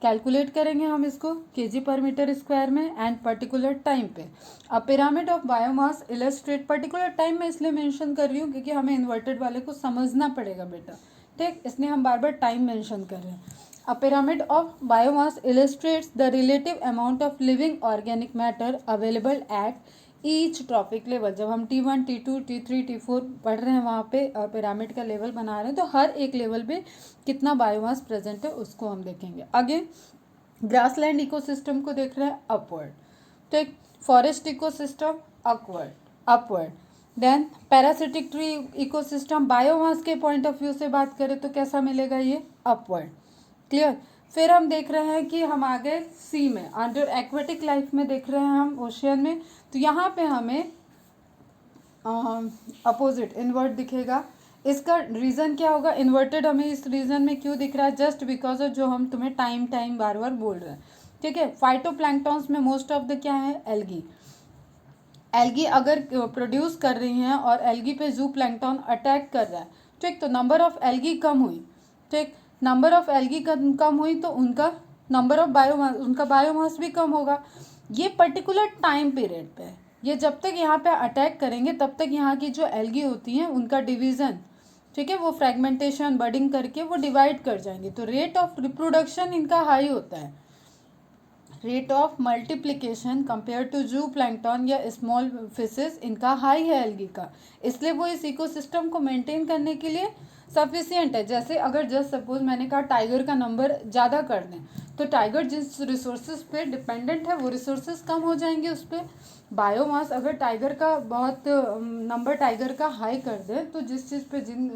Calculate करेंगे हम इसको केजी पर मीटर स्क्वायर में एंड पर्टिकुलर टाइम पे. अब pyramid of biomass illustrate. Particular time में इसलिए मेंशन कर रही हूँ क्योंकि हमें इन्वर्टेड वाले को समझना पड़ेगा बेटा, ठीक, इसलिए हम बार बार टाइम मेंशन कर रहे हैं. A pyramid of biomass illustrates the relative amount of living organic matter available at each trophic level. जब हम T1, T2, T3, T4 पढ़ रहे हैं वहाँ पे पिरामिड का लेवल बना रहे हैं तो हर एक लेवल पे कितना बायोमास प्रेजेंट है उसको हम देखेंगे. आगे ग्रासलैंड इकोसिस्टम को देख रहे हैं अपवर्ड. ठीक, forest ecosystem upward. Then parasitic tree ecosystem biomass के पॉइंट ऑफ व्यू से बात करें तो कैसा मिलेगा ये? अपवर्ड. क्लियर. फिर हम देख रहे हैं कि हम आगे सी में अंडर एक्वेटिक लाइफ में देख रहे हैं हम ओशियन में. तो यहाँ पे हमें अपोजिट इन्वर्ट दिखेगा. इसका रीज़न क्या होगा? इन्वर्टेड हमें इस रीज़न में क्यों दिख रहा है? जस्ट बिकॉज ऑफ जो हम तुम्हें टाइम बार बार बोल रहे हैं. ठीक है, फाइटोप्लैंक्टॉन्स में मोस्ट ऑफ द क्या है? एल्गी अगर प्रोड्यूस कर रही हैं और एल्गी पे जू प्लैंक्टन अटैक कर रहा है, ठीक, तो नंबर ऑफ एल्गी कम हुई. ठीक, नंबर ऑफ एल्गी कम हुई तो उनका नंबर ऑफ बायोमास, उनका बायोमास भी कम होगा. ये पर्टिकुलर टाइम पीरियड पे है. ये जब तक यहाँ पे अटैक करेंगे तब तक यहाँ की जो एल्गी होती हैं उनका डिवीज़न, ठीक है, वो फ्रेगमेंटेशन बडिंग करके वो डिवाइड कर जाएंगे. तो रेट ऑफ रिप्रोडक्शन इनका हाई होता है. Rate of multiplication compare to zoo plankton या स्मॉल फिशेस इनका हाई है एल्गी का. इसलिए वो इस इकोसिस्टम को मेंटेन करने के लिए सफिशियंट है. जैसे अगर जस्ट सपोज मैंने कहा टाइगर का नंबर ज़्यादा कर दें तो टाइगर जिस रिसोर्सेज पे डिपेंडेंट है वो रिसोर्सेज कम हो जाएंगे उस पर. बायोमास अगर टाइगर का बहुत नंबर टाइगर का हाई कर दें तो जिस चीज़ पे जिन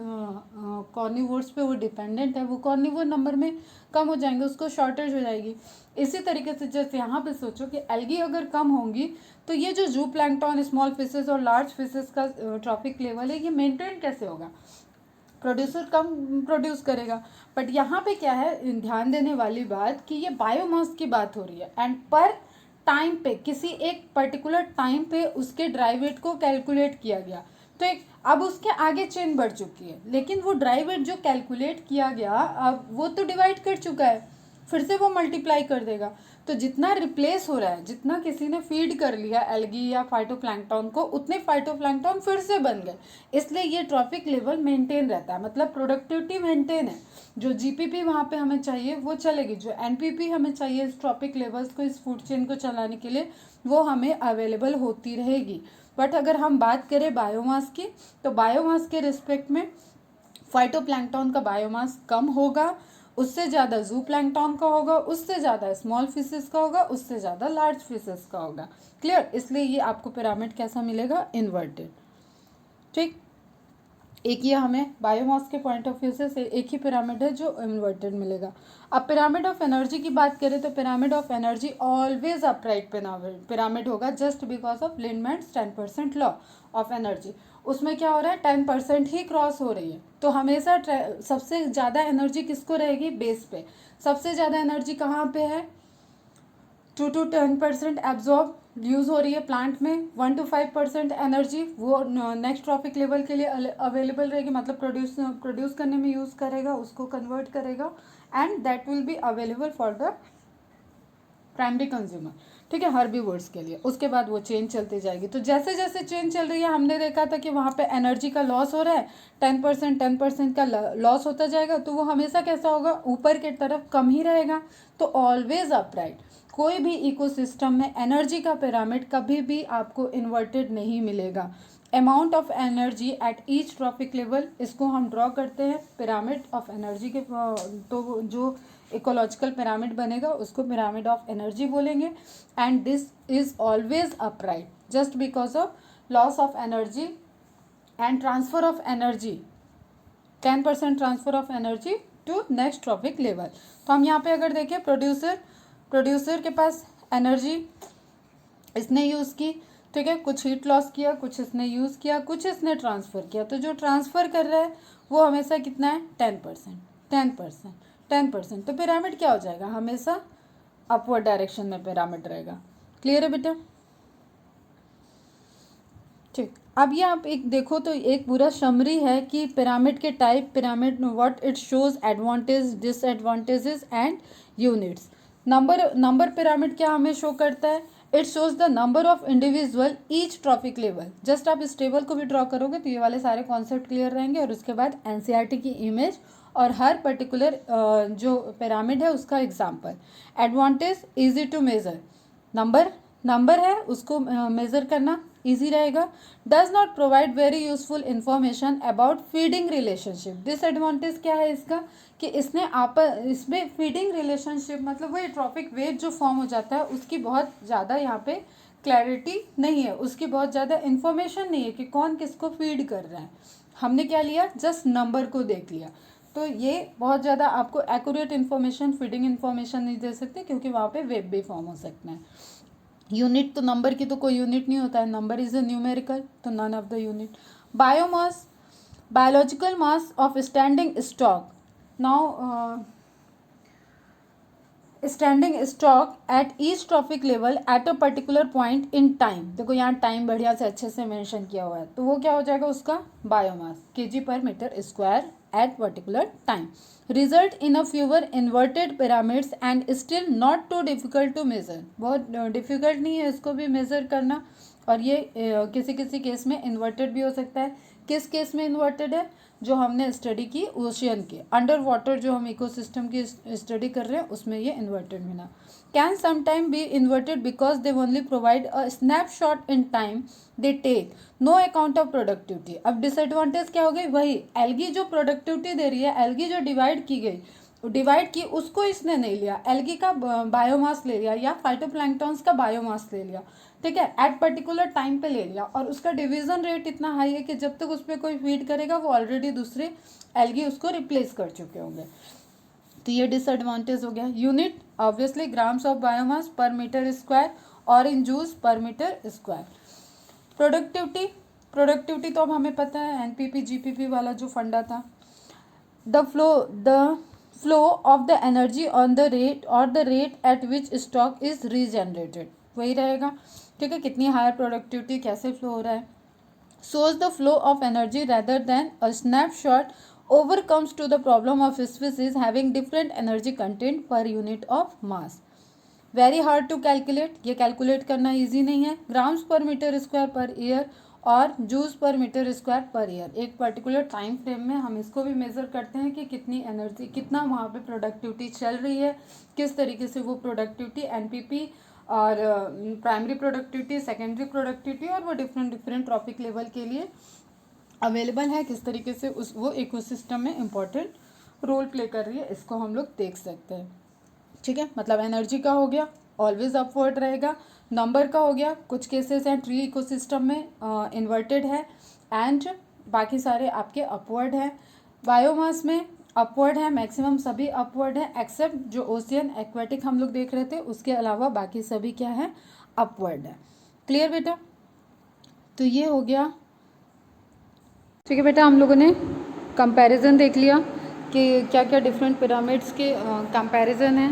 कॉर्निवोर्स पे वो डिपेंडेंट है वो कॉर्निवोर नंबर में कम हो जाएंगे, उसको शॉर्टेज हो जाएगी. इसी तरीके से जैसे यहाँ पे सोचो कि एल्गी अगर कम होंगी तो ये जो जू प्लैंक्टन, स्मॉल फिशेस और लार्ज फिशेस का ट्रॉपिक लेवल है ये मेंटेन कैसे होगा? प्रोड्यूसर कम प्रोड्यूस करेगा. बट यहाँ पे क्या है ध्यान देने वाली बात कि ये बायोमास की बात हो रही है एंड पर टाइम पे किसी एक पर्टिकुलर टाइम पे उसके ड्राई वेट को कैलकुलेट किया गया. तो एक अब उसके आगे चेन बढ़ चुकी है लेकिन वो ड्राई वेट जो कैलकुलेट किया गया अब वो तो डिवाइड कर चुका है, फिर से वो मल्टीप्लाई कर देगा. तो जितना रिप्लेस हो रहा है, जितना किसी ने फीड कर लिया एल्गी या फाइटोप्लैंक्टन को, उतने फाइटोप्लैंक्टन फिर से बन गए. इसलिए ये ट्रॉपिक लेवल मेंटेन रहता है, मतलब प्रोडक्टिविटी मेंटेन है. जो जीपीपी वहाँ पे हमें चाहिए वो चलेगी, जो एनपीपी हमें चाहिए इस ट्रॉपिक लेवल्स को, इस फूड चेन को चलाने के लिए, वो हमें अवेलेबल होती रहेगी. बट अगर हम बात करें बायोमास की तो बायोमास के रिस्पेक्ट में फाइटोप्लैंक्टन का बायोमास कम होगा, उससे ज़्यादा जू प्लैंक्टन का होगा, उससे ज़्यादा स्मॉल फिशेस का होगा, उससे ज़्यादा लार्ज फिशेस का होगा. क्लियर. इसलिए ये आपको पिरामिड कैसा मिलेगा? इन्वर्टेड. ठीक, एक ये हमें बायोमास के पॉइंट ऑफ व्यू से एक ही पिरामिड है जो इन्वर्टेड मिलेगा. अब पिरामिड ऑफ एनर्जी की बात करें तो pyramid of energy always upright pyramid होगा just because of Lindeman's 10% law of energy. उसमें क्या हो रहा है? 10% ही क्रॉस हो रही है. तो हमेशा सबसे ज़्यादा एनर्जी किसको रहेगी? बेस पे. सबसे ज़्यादा एनर्जी कहाँ पे है? 2 to 10% एब्जॉर्ब यूज़ हो रही है प्लांट में. 1 to 5% एनर्जी वो नेक्स्ट ट्रॉपिक लेवल के लिए अवेलेबल रहेगी, मतलब प्रोड्यूस करने में यूज़ करेगा, उसको कन्वर्ट करेगा and that will be available for the primary consumer. ठीक है, हर्बीवोर्स के लिए। उसके बाद वो चेन चलती जाएगी। तो जैसे जैसे चेन चल रही है, हमने देखा था कि वहाँ पे एनर्जी का लॉस हो रहा है, 10% का लॉस होता जाएगा, तो वो हमेशा कैसा होगा, ऊपर की तरफ कम ही रहेगा। तो ऑलवेज अपराइट, कोई भी इकोसिस्टम में एनर्जी का पिरामिड कभी भी आपको इन्वर्टेड नहीं मिलेगा। Amount of energy at each trophic level, इसको हम ड्रॉ करते हैं पिरामिड ऑफ एनर्जी के। तो जो इकोलॉजिकल पिरामिड बनेगा उसको पिरामिड ऑफ एनर्जी बोलेंगे। And this is always upright just because of loss of energy and transfer of energy, 10% transfer of energy to next tropic level. तो हम यहाँ पे अगर देखें, प्रोड्यूसर के पास एनर्जी इसने यूज़ की, ठीक है, कुछ हीट लॉस किया, कुछ इसने यूज़ किया, कुछ इसने ट्रांसफ़र किया। तो जो ट्रांसफ़र कर रहा है वो हमेशा कितना है, 10%। तो पिरामिड क्या हो जाएगा, हमेशा अपवर्ड डायरेक्शन में पिरामिड रहेगा। क्लियर है बेटा? ठीक, अब ये आप एक देखो तो एक पूरा समरी है कि पिरामिड के type, pyramid what it shows, advantage, disadvantages and units. Number pyramid क्या हमें शो करता है, it shows the number of individual each trophic level. Just आप इस टेबल को भी ड्रॉ करोगे तो ये वाले सारे कॉन्सेप्ट क्लियर रहेंगे। और उसके बाद एनसीईआरटी की इमेज और हर पर्टिकुलर जो पिरामिड है उसका example. Advantage, easy to measure, number है उसको मेजर करना इजी रहेगा। Does not provide very useful information about feeding relationship. Disadvantage क्या है इसका, कि इसमें फीडिंग रिलेशनशिप मतलब वही ट्रॉपिक वेव जो फॉर्म हो जाता है उसकी बहुत ज़्यादा यहाँ पे क्लैरिटी नहीं है, उसकी बहुत ज़्यादा इन्फॉर्मेशन नहीं है कि कौन किसको फीड कर रहा है। हमने क्या लिया, जस्ट नंबर को देख लिया। तो ये बहुत ज़्यादा आपको एक्यूरेट इन्फॉर्मेशन, फीडिंग इन्फॉर्मेशन नहीं दे सकते, क्योंकि वहाँ पे वेब भी फॉर्म हो सकता है। यूनिट, तो नंबर की तो कोई यूनिट नहीं होता है, नंबर इज अ न्यूमेरिकल, तो none of the unit. Biomass, biological mass of standing stock. Now standing stock at each trophic level at a particular point in time. देखो यहाँ टाइम बढ़िया से अच्छे से मेंशन किया हुआ है, तो वो क्या हो जाएगा उसका biomass, kg/m² at particular time. Result in a fewer inverted pyramids and still not too difficult to measure. बहुत डिफिकल्ट नहीं है इसको भी मेजर करना, और ये किसी किसी केस में इन्वर्टेड भी हो सकता है। किस केस में इन्वर्टेड है, जो हमने स्टडी की ओशियन के अंडर वाटर, जो हम इकोसिस्टम की स्टडी कर रहे हैं उसमें ये इन्वर्टेड मिला। Can sometime be inverted because they only provide a snapshot in time, they take no account of productivity. अब डिसएडवांटेज क्या हो गई, वही एल्गी जो प्रोडक्टिविटी दे रही है, एल्गी जो डिवाइड की उसको इसने नहीं लिया, एल्गी का बायोमास ले लिया या फाइटोप्लैंक्टन्स का बायोमास ले लिया, ठीक है, एट पर्टिकुलर टाइम पे ले लिया। और उसका डिवीजन रेट इतना हाई है कि जब तक उस पर कोई फीड करेगा वो ऑलरेडी दूसरे एल्गी उसको रिप्लेस कर चुके होंगे। तो ये डिसएडवांटेज हो गया। Unit obviously grams of biomass per metre square और in joules per metre square. Productivity तो अब हमें पता है, एनपीपी जीपीपी वाला जो फंडा था। The flow of the energy on the rate और the rate at which stock is regenerated, वही रहेगा, ठीक है, कितनी हायर प्रोडक्टिविटी, कैसे फ्लो हो रहा है। Shows the flow of energy rather than a snapshot overcomes to the problem of species having different energy content per unit of mass. Very hard to calculate, ये कैलकुलेट करना इजी नहीं है। Grams per metre square per year और joules per metre square per year, एक पर्टिकुलर टाइम फ्रेम में हम इसको भी मेज़र करते हैं कि कितनी एनर्जी, कितना वहाँ पे प्रोडक्टिविटी चल रही है, किस तरीके से वो प्रोडक्टिविटी एनपीपी और प्राइमरी प्रोडक्टिविटी, सेकेंडरी प्रोडक्टिविटी और वो डिफरेंट ट्रॉपिक लेवल के लिए अवेलेबल है, किस तरीके से वो इकोसिस्टम में इम्पोर्टेंट रोल प्ले कर रही है, इसको हम लोग देख सकते हैं। ठीक है, मतलब एनर्जी का हो गया, ऑलवेज अपवर्ड रहेगा। नंबर का हो गया, कुछ केसेस हैं ट्री इकोसिस्टम में इन्वर्टेड है एंड बाकी सारे आपके अपवर्ड है। बायोमास में अपवर्ड है, मैक्सिमम सभी अपवर्ड है एक्सेप्ट जो ओशियन एक्वेटिक हम लोग देख रहे थे, उसके अलावा बाकी सभी क्या है, अपवर्ड है। क्लियर बेटा? तो ये हो गया। ठीक है बेटा, हम लोगों ने कंपैरिजन देख लिया कि क्या क्या डिफरेंट पिरामिड्स के कंपैरिजन है,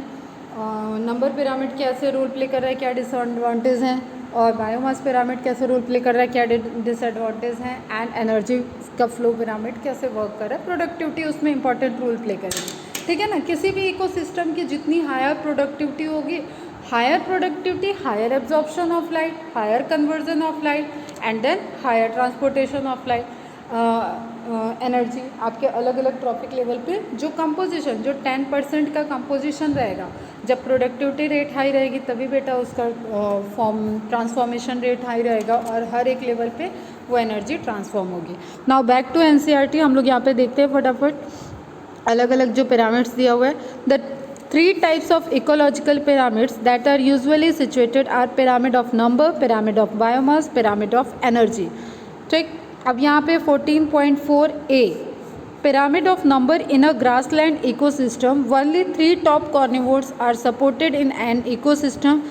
नंबर पिरामिड कैसे रोल प्ले कर रहा है, क्या डिसएडवांटेज हैं, और बायोमास पिरामिड कैसे रोल प्ले कर रहा है, क्या डिसएडवांटेज हैं, एंड एनर्जी का फ्लो पिरामिड कैसे वर्क कर रहा है, प्रोडक्टिविटी उसमें इंपॉर्टेंट रोल प्ले करेगी। ठीक है ना, किसी भी इकोसिस्टम की जितनी हायर प्रोडक्टिविटी होगी, higher productivity, higher absorption of light, higher conversion of light and then higher transportation of light energy. आपके अलग अलग ट्रॉपिक लेवल पे जो कंपोजिशन, जो 10% का कंपोजिशन रहेगा, जब प्रोडक्टिविटी रेट हाई रहेगी तभी बेटा उसका ट्रांसफॉर्मेशन रेट हाई रहेगा और हर एक लेवल पे वो एनर्जी ट्रांसफॉर्म होगी। नाउ बैक टू एनसीईआरटी, हम लोग यहाँ पे देखते हैं फटाफट अलग अलग जो पिरामिड्स दिया हुआ है। The 3 types of ecological pyramids that are usually situated are pyramid of number, pyramid of biomass, pyramid of energy। ठीक, अब यहाँ पे 14.4a pyramid of number in a grassland ecosystem, only 3 top carnivores are supported in an ecosystem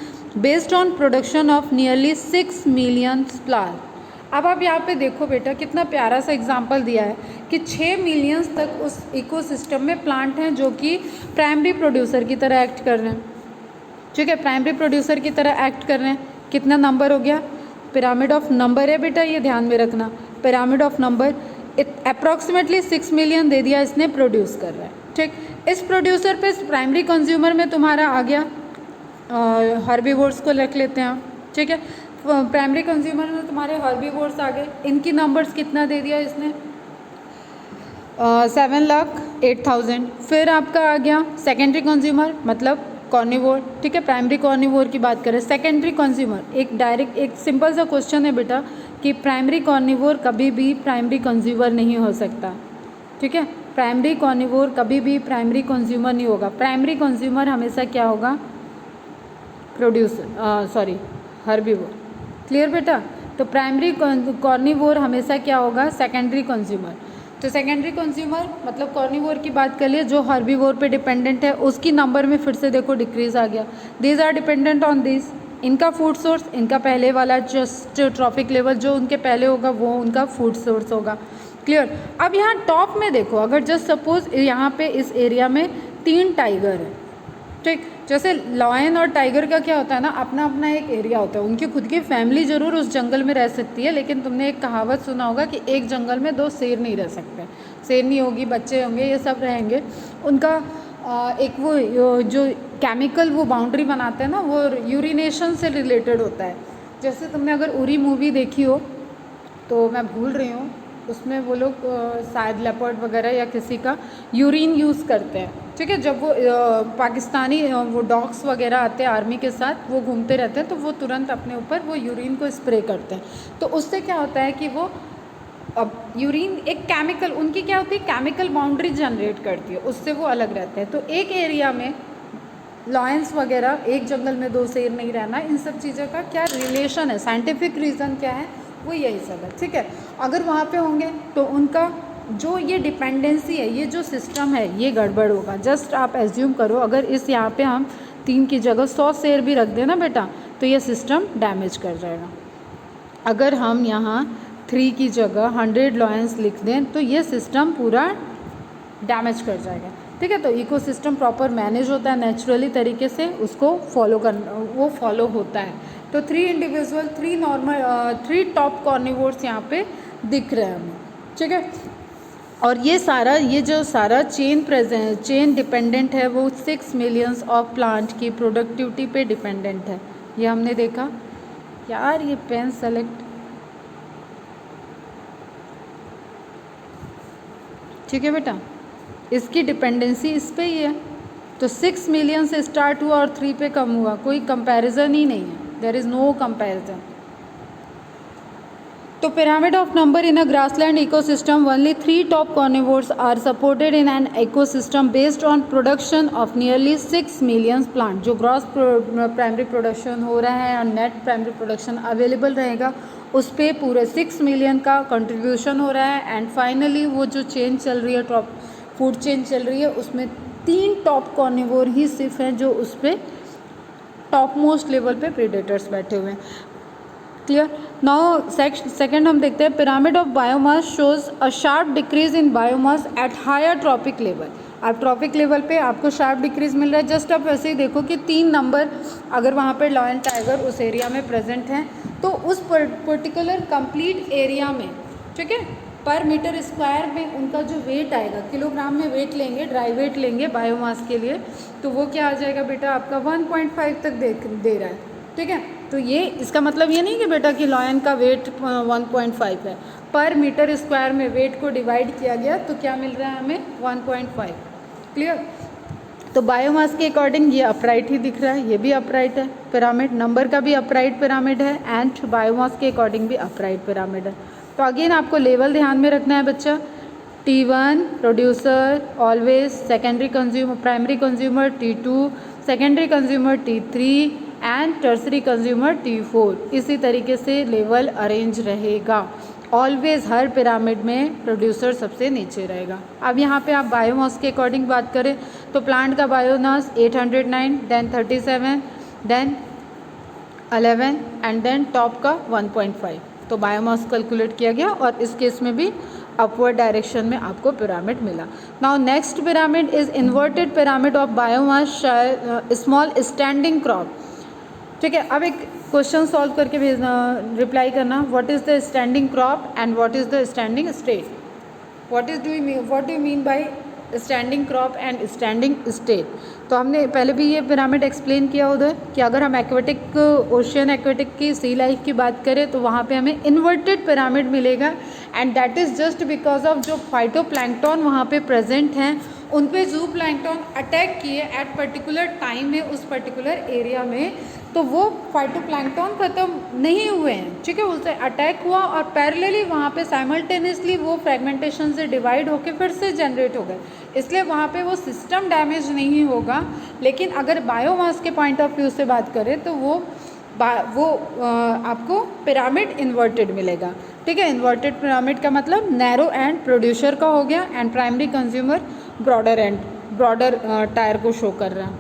based on production of nearly 6 million plants। अब आप यहाँ पे देखो बेटा कितना प्यारा सा एग्जाम्पल दिया है कि 6 मिलियंस तक उस इकोसिस्टम में प्लांट हैं जो कि प्राइमरी प्रोड्यूसर की तरह एक्ट कर रहे हैं। ठीक है, प्राइमरी प्रोड्यूसर की तरह एक्ट कर रहे हैं। कितना नंबर हो गया, पिरामिड ऑफ नंबर है बेटा, ये ध्यान में रखना। Pyramid of number approximately 6 million दे दिया, इसने प्रोड्यूस कर रहा है। ठीक, इस प्रोड्यूसर पे प्राइमरी कंज्यूमर में तुम्हारा आ गया, हर्बीवोर्स को रख लेते हैं। ठीक है, प्राइमरी कंज्यूमर में तुम्हारे हर्बीवोर्स आ गए। इनकी नंबर्स कितना दे दिया इसने, 7,08,000। फिर आपका आ गया सेकेंडरी कंज्यूमर मतलब कॉर्निवोर। ठीक है, प्राइमरी कॉर्निवोर की बात करें, सेकेंडरी कंज्यूमर एक सिंपल सा क्वेश्चन है बेटा कि प्राइमरी कॉर्निवोर कभी भी प्राइमरी कंज्यूमर नहीं हो सकता। ठीक है, प्राइमरी कॉर्निवोर कभी भी प्राइमरी कंज्यूमर नहीं होगा। प्राइमरी कंज्यूमर हमेशा क्या होगा, हर्बीवोर। क्लियर बेटा, तो प्राइमरी कॉर्निवोर हमेशा क्या होगा, सेकेंडरी कंज्यूमर। तो सेकेंडरी कंज्यूमर मतलब कॉर्निवोर की बात कर लिए जो हर्बीवोर पे डिपेंडेंट है, उसकी नंबर में फिर से देखो डिक्रीज आ गया। These are dependent on this, इनका फूड सोर्स, इनका पहले वाला जस्ट ट्रॉफिक लेवल जो उनके पहले होगा वो उनका फूड सोर्स होगा। क्लियर। अब यहाँ टॉप में देखो, अगर जस्ट सपोज यहाँ पे इस एरिया में 3 टाइगर है। ठीक, जैसे लॉयन और टाइगर का क्या होता है ना, अपना अपना एक एरिया होता है, उनकी खुद की फैमिली ज़रूर उस जंगल में रह सकती है, लेकिन तुमने एक कहावत सुना होगा कि एक जंगल में 2 शेर नहीं रह सकते। शेरनी होगी, बच्चे होंगे, ये सब रहेंगे। उनका एक वो जो केमिकल वो बाउंड्री बनाते हैं ना, वो यूरिनेशन से रिलेटेड होता है। जैसे तुमने अगर उरी मूवी देखी हो तो मैं भूल रही हूँ, उसमें वो लोग शायद लेपर्ड वगैरह या किसी का यूरिन यूज़ करते हैं। ठीक है, जब वो पाकिस्तानी वो डॉग्स वगैरह आते हैं आर्मी के साथ, वो घूमते रहते हैं तो वो तुरंत अपने ऊपर वो यूरिन को स्प्रे करते हैं। तो उससे क्या होता है कि वो अब यूरिन एक केमिकल, उनकी क्या होती है, केमिकल बाउंड्री जनरेट करती है, उससे वो अलग रहते हैं। तो एक एरिया में लॉयंस वगैरह, एक जंगल में 2 शेर नहीं रहना, इन सब चीज़ों का क्या रिलेशन है, साइंटिफिक रीज़न क्या है, वो यही सब है। ठीक है, अगर वहाँ पे होंगे तो उनका जो ये डिपेंडेंसी है, ये जो सिस्टम है, ये गड़बड़ होगा। जस्ट आप एज्यूम करो, अगर इस यहाँ पे हम 3 की जगह 100 शेर भी रख दें ना बेटा, तो ये सिस्टम डैमेज कर जाएगा। अगर हम यहाँ 3 की जगह 100 लॉयंस लिख दें तो ये सिस्टम पूरा डैमेज कर जाएगा। ठीक है, तो इकोसिस्टम प्रॉपर मैनेज होता है नेचुरली तरीके से, उसको फॉलो करना, वो फॉलो होता है। तो 3 इंडिविजुअल, 3 नॉर्मल, 3 टॉप कॉर्निवोर्स यहाँ पे दिख रहे हैं हमें। ठीक है, और ये जो सारा चेन डिपेंडेंट है वो 6 मिलियंस ऑफ प्लांट की प्रोडक्टिविटी पे डिपेंडेंट है। ये हमने देखा। यार ये पेन सेलेक्ट, ठीक है बेटा, इसकी डिपेंडेंसी इस पे ही है। तो 6 मिलियन से स्टार्ट हुआ और 3 पे कम हुआ, कोई कंपैरिजन ही नहीं है, देयर इज़ नो कंपैरिजन। तो pyramid of number in a grassland ecosystem, only 3 top carnivores are supported in an ecosystem based on production of nearly 6 million plant। जो ग्रॉस प्राइमरी प्रोडक्शन हो रहा है और नेट प्राइमरी प्रोडक्शन अवेलेबल रहेगा, उस पर पूरे 6 मिलियन का कंट्रीब्यूशन हो रहा है। एंड फाइनली वो जो चेन चल रही है, टॉप फूड चेन चल रही है, उसमें 3 टॉप कार्निवोर ही सिर्फ हैं जो उस पर टॉप मोस्ट लेवल पे प्रेडेटर्स बैठे हुए हैं। क्लियर। नाउ सेकंड हम देखते हैं, pyramid of biomass shows a sharp decrease in biomass at higher tropic level. आप ट्रॉपिक लेवल पे आपको शार्प डिक्रीज मिल रहा है। जस्ट आप वैसे ही देखो कि 3 नंबर अगर वहाँ पे लॉयन टाइगर उस एरिया में प्रेजेंट हैं तो उस पर्टिकुलर कंप्लीट एरिया में, ठीक है, पर मीटर स्क्वायर में उनका जो वेट आएगा, किलोग्राम में वेट लेंगे, ड्राई वेट लेंगे बायोमास के लिए, तो वो क्या आ जाएगा बेटा आपका 1.5 तक दे रहा है, ठीक है। तो ये इसका मतलब ये नहीं कि बेटा कि लॉयन का वेट 1.5 है, पर मीटर स्क्वायर में वेट को डिवाइड किया गया तो क्या मिल रहा है हमें 1.5। क्लियर। तो बायोमास के अकॉर्डिंग ये अपराइट ही दिख रहा है, ये भी अपराइट है पिरामिड, नंबर का भी अपराइट पिरामिड है एंड बायोमास के अकॉर्डिंग भी अपराइट पिरामिड है। तो अगेन आपको लेवल ध्यान में रखना है बच्चा, T1 producer always, secondary consumer primary consumer T2, secondary consumer T3 and tertiary consumer T4। इसी तरीके से लेवल अरेंज रहेगा, ऑलवेज हर पिरामिड में प्रोड्यूसर सबसे नीचे रहेगा। अब यहाँ पे आप बायोमास के अकॉर्डिंग बात करें तो प्लांट का biomass 809, then 37, then 11 and then top का 1.5। तो बायोमास कैलकुलेट किया गया और इस केस में भी अपवर्ड डायरेक्शन में आपको पिरामिड मिला। Now next pyramid is inverted pyramid of biomass small standing crop. ठीक है, अब एक क्वेश्चन सॉल्व करके भेजना, रिप्लाई करना, what is the standing crop and what is the standing state. What do you mean by standing crop and standing state. तो हमने पहले भी ये पिरामिड एक्सप्लेन किया उधर कि अगर हम एक्वेटिक ओशियन एक्वेटिक की सी लाइफ की बात करें तो वहाँ पे हमें इन्वर्टेड पिरामिड मिलेगा and that is just because of जो फाइटोप्लैंक्टन वहाँ पे प्रेजेंट हैं उन पे जू प्लैंक्टन अटैक किए एट पर्टिकुलर टाइम में उस पर्टिकुलर एरिया में, तो वो फाइटोप्लैंक्टन खत्म नहीं हुए हैं, ठीक है, उससे अटैक हुआ और पैरेलली वहाँ पे साइमल्टेनियसली वो फ्रेगमेंटेशन से डिवाइड होके फिर से जनरेट हो गए, इसलिए वहाँ पे वो सिस्टम डैमेज नहीं होगा। लेकिन अगर बायोमास के पॉइंट ऑफ व्यू से बात करें तो वो आपको पिरामिड इन्वर्टेड मिलेगा, ठीक है। इन्वर्टेड पिरामिड का मतलब नैरो एंड प्रोड्यूसर का हो गया and primary consumer broader tier को शो कर रहा है।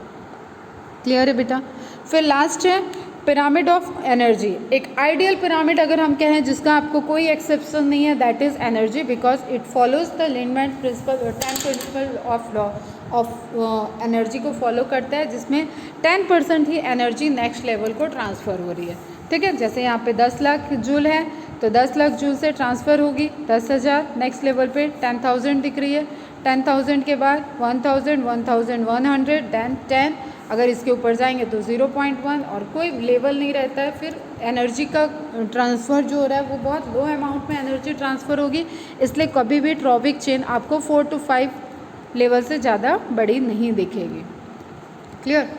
क्लियर है बेटा। फिर लास्ट है पिरामिड ऑफ एनर्जी। एक आइडियल पिरामिड अगर हम कहें जिसका आपको कोई एक्सेप्शन नहीं है, that is energy, because it follows the Lindeman principle, 10 principle of law of energy को फॉलो करता है, जिसमें 10% ही एनर्जी नेक्स्ट लेवल को ट्रांसफ़र हो रही है, ठीक है। जैसे यहाँ पे 10 लाख जूल है तो 10 लाख जूल से ट्रांसफ़र होगी 10,000, नेक्स्ट लेवल पे 10,000 दिख रही है, 10,000 के बाद 1,000, 1,100, देन 10, अगर इसके ऊपर जाएंगे तो 0.1 और कोई लेवल नहीं रहता है। फिर एनर्जी का ट्रांसफ़र जो हो रहा है वो बहुत लो अमाउंट में एनर्जी ट्रांसफ़र होगी, इसलिए कभी भी ट्रॉपिक चेन आपको 4 to 5 लेवल से ज़्यादा बड़ी नहीं दिखेगी। क्लियर।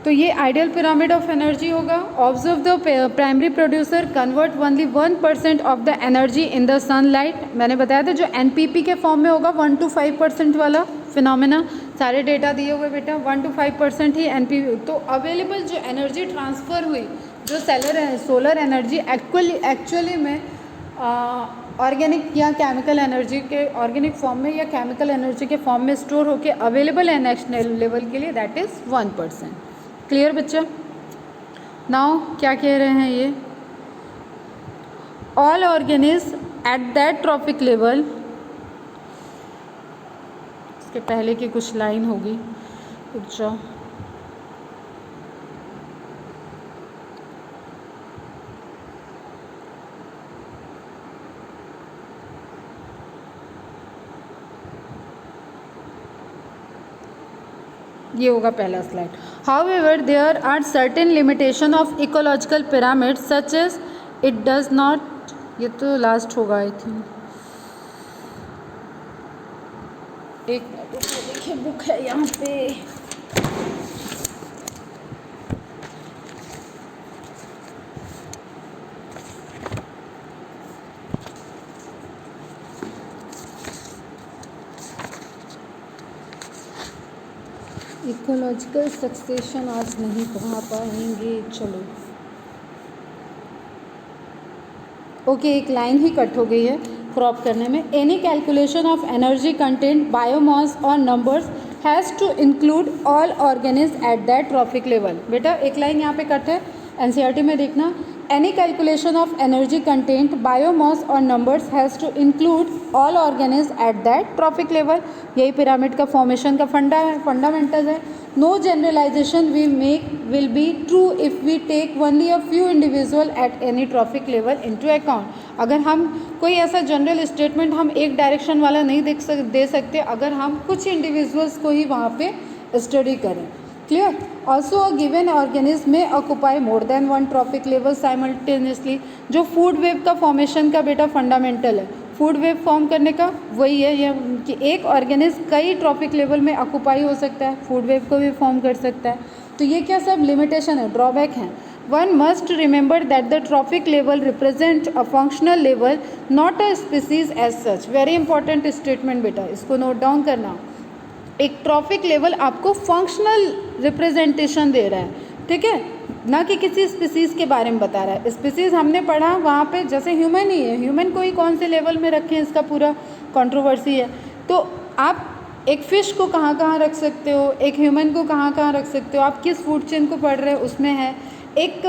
तो ये आइडियल पिरामिड ऑफ एनर्जी होगा। Observe the primary producer convert only 1% of the energy in the sunlight. मैंने बताया था जो एनपीपी के फॉर्म में होगा 1 to 5% वाला फिनोमेना, सारे डेटा दिए हुए बेटा, 1 to 5% ही एनपीपी। तो अवेलेबल जो एनर्जी ट्रांसफ़र हुई, जो सोलर एनर्जी एक्चुअली में ऑर्गेनिक या केमिकल एनर्जी के ऑर्गेनिक फॉर्म में या केमिकल एनर्जी के फॉर्म में स्टोर होकर अवेलेबल है नेक्स्ट लेवल के लिए, दैट इज़ 1%। क्लियर बच्चा। नाउ क्या कह रहे हैं ये, all organism at that trophic level, इसके पहले की कुछ लाइन होगी, रुक जाओ, ये होगा पहला slide. However there are certain limitation of ecological pyramid such as it does not, ये तो लास्ट होगा आई थिंक, एक देखिए बुक है यहाँ पे, इकोलॉजिकल सक्सेशन आज नहीं पढ़ा पाएंगे, चलो ओके। एक लाइन ही कट हो गई है क्रॉप करने में। Any calculation of energy content biomass और numbers has to include all organism at that trophic level. बेटा एक लाइन यहाँ पे कट है, एनसीईआरटी में देखना, Any calculation of energy content, biomass or numbers has to include all organisms at that trophic level. यही पिरामिड का फॉर्मेशन का फंडामेंटल है. No generalization we make will be true if we take only a few individual at any trophic level into account. अगर हम कोई ऐसा जनरल स्टेटमेंट हम एक डायरेक्शन वाला नहीं दे सकते अगर हम कुछ इंडिविजुअल्स को ही वहाँ पे स्टडी करें. Clear. Also a given organism में occupy more than one trophic level simultaneously. जो फूड वेब का फॉर्मेशन का बेटा फंडामेंटल है, फूड वेब फॉर्म करने का वही है ये कि एक ऑर्गेनिज्म कई ट्रॉफिक लेवल में ऑक्यूपाई हो सकता है, फूड वेब को भी फॉर्म कर सकता है. तो ये क्या सब लिमिटेशन है, ड्रॉबैक हैं. One must remember that the trophic level represent a functional level not a species as such. Very important statement बेटा, इसको नोट डाउन करना. एक ट्रॉफिक लेवल आपको फंक्शनल रिप्रेजेंटेशन दे रहा है, ठीक है, ना कि किसी स्पीसीज़ के बारे में बता रहा है. स्पीसीज़ हमने पढ़ा वहाँ पे जैसे ह्यूमन ही है, ह्यूमन को ही कौन से लेवल में रखें इसका पूरा कंट्रोवर्सी है. तो आप एक फ़िश को कहाँ कहाँ रख सकते हो, एक ह्यूमन को कहाँ कहाँ रख सकते हो, आप किस फूड चेन को पढ़ रहे हो उसमें है. एक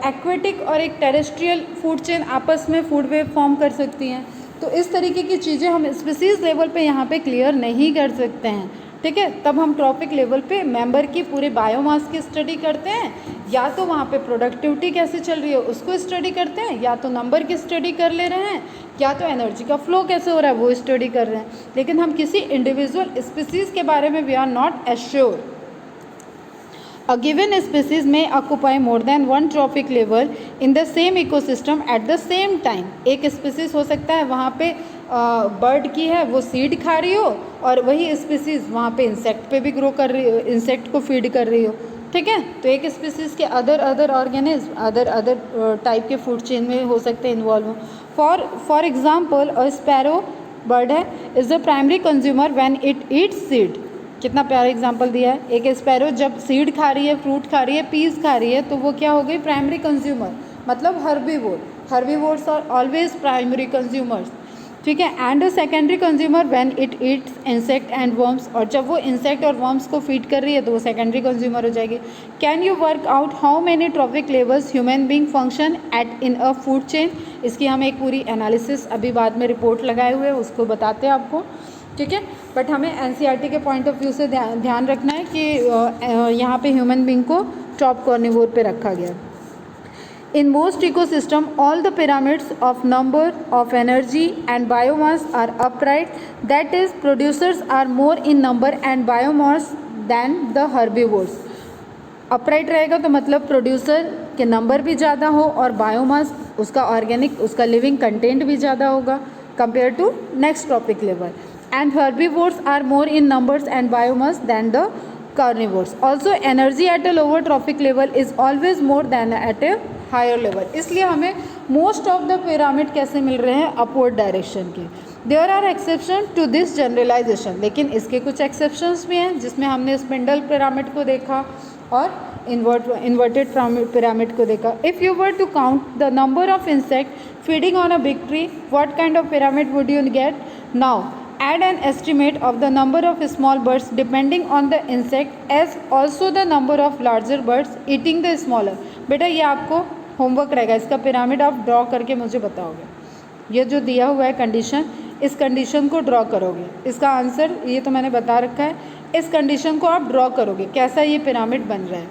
एक्वेटिक और एक टेरेस्ट्रियल फूड चेन आपस में फूड वेब फॉर्म कर सकती हैं. तो इस तरीके की चीज़ें हम स्पीसीज़ लेवल पे यहाँ पे क्लियर नहीं कर सकते हैं, ठीक है. तब हम ट्रॉफिक लेवल पे मेंबर की पूरे बायोमास की स्टडी करते हैं, या तो वहाँ पे प्रोडक्टिविटी कैसे चल रही है उसको स्टडी करते हैं, या तो नंबर की स्टडी कर ले रहे हैं, या तो एनर्जी का फ्लो कैसे हो रहा है वो स्टडी कर रहे हैं. लेकिन हम किसी इंडिविजुअल स्पीसीज़ के बारे में we are not assure. A given species may occupy more than one trophic level in the same ecosystem at the same time. एक स्पीसीज़ हो सकता है वहाँ पे बर्ड की है वो सीड खा रही हो और वही स्पीसीज़ वहाँ पे इंसेक्ट पे भी ग्रो कर रही हो, इंसेक्ट को फीड कर रही हो, ठीक है. तो एक स्पीसीज़ के अदर ऑर्गेनिज्म अदर टाइप के फूड चेन में हो सकते हैं इन्वॉल्व हो. For example a sparrow bird है is the primary consumer when it eats seed. कितना प्यारा एग्जांपल दिया है. एक स्पैरो जब सीड खा रही है, फ्रूट खा रही है, पीस खा रही है, तो वो क्या हो गई, प्राइमरी कंज्यूमर, मतलब herbivore. Herbivores are always primary consumers, ठीक है. And a secondary consumer when it eats insect and worms. और जब वो इंसेक्ट और वर्म्स को फीड कर रही है तो वो सेकेंडरी कंज्यूमर हो जाएगी. Can you work out how many trophic levels human being function at in a food chain. इसकी हम एक पूरी एनालिसिस अभी बाद में रिपोर्ट लगाए हुए हैं उसको बताते हैं आपको, ठीक है. बट हमें एनसीईआरटी के पॉइंट ऑफ व्यू से ध्यान रखना है कि यहाँ पे ह्यूमन बीइंग को टॉप कॉर्निवोर पे रखा गया. In most ecosystem all the pyramids of number of energy and biomass are upright. That is producers are more in number and biomass than the herbivores. Upright रहेगा तो मतलब प्रोड्यूसर के नंबर भी ज़्यादा हो और बायोमास उसका ऑर्गेनिक उसका लिविंग कंटेंट भी ज़्यादा होगा compare to next tropic level. And herbivores are more in numbers and biomass than the carnivores. Also, energy at a lower trophic level is always more than at a higher level. इसलिए हमें most of the pyramid कैसे मिल रहे हैं, upward direction के. There are exceptions to this generalization. लेकिन इसके कुछ exceptions भी हैं जिसमें हमने spindle pyramid को देखा और inverted pyramid को देखा. If you were to count the number of insects feeding on a big tree, what kind of pyramid would you get? Now, add an estimate of the number of small birds depending on the insect as also the number of larger birds eating the smaller. बेटा ये आपको होमवर्क रहेगा, इसका पिरामिड आप ड्रॉ करके मुझे बताओगे. ये जो दिया हुआ है कंडीशन, इस कंडीशन को ड्रॉ करोगे. इसका आंसर ये तो मैंने बता रखा है, इस कंडीशन को आप ड्रॉ करोगे कैसा ये पिरामिड बन रहा है.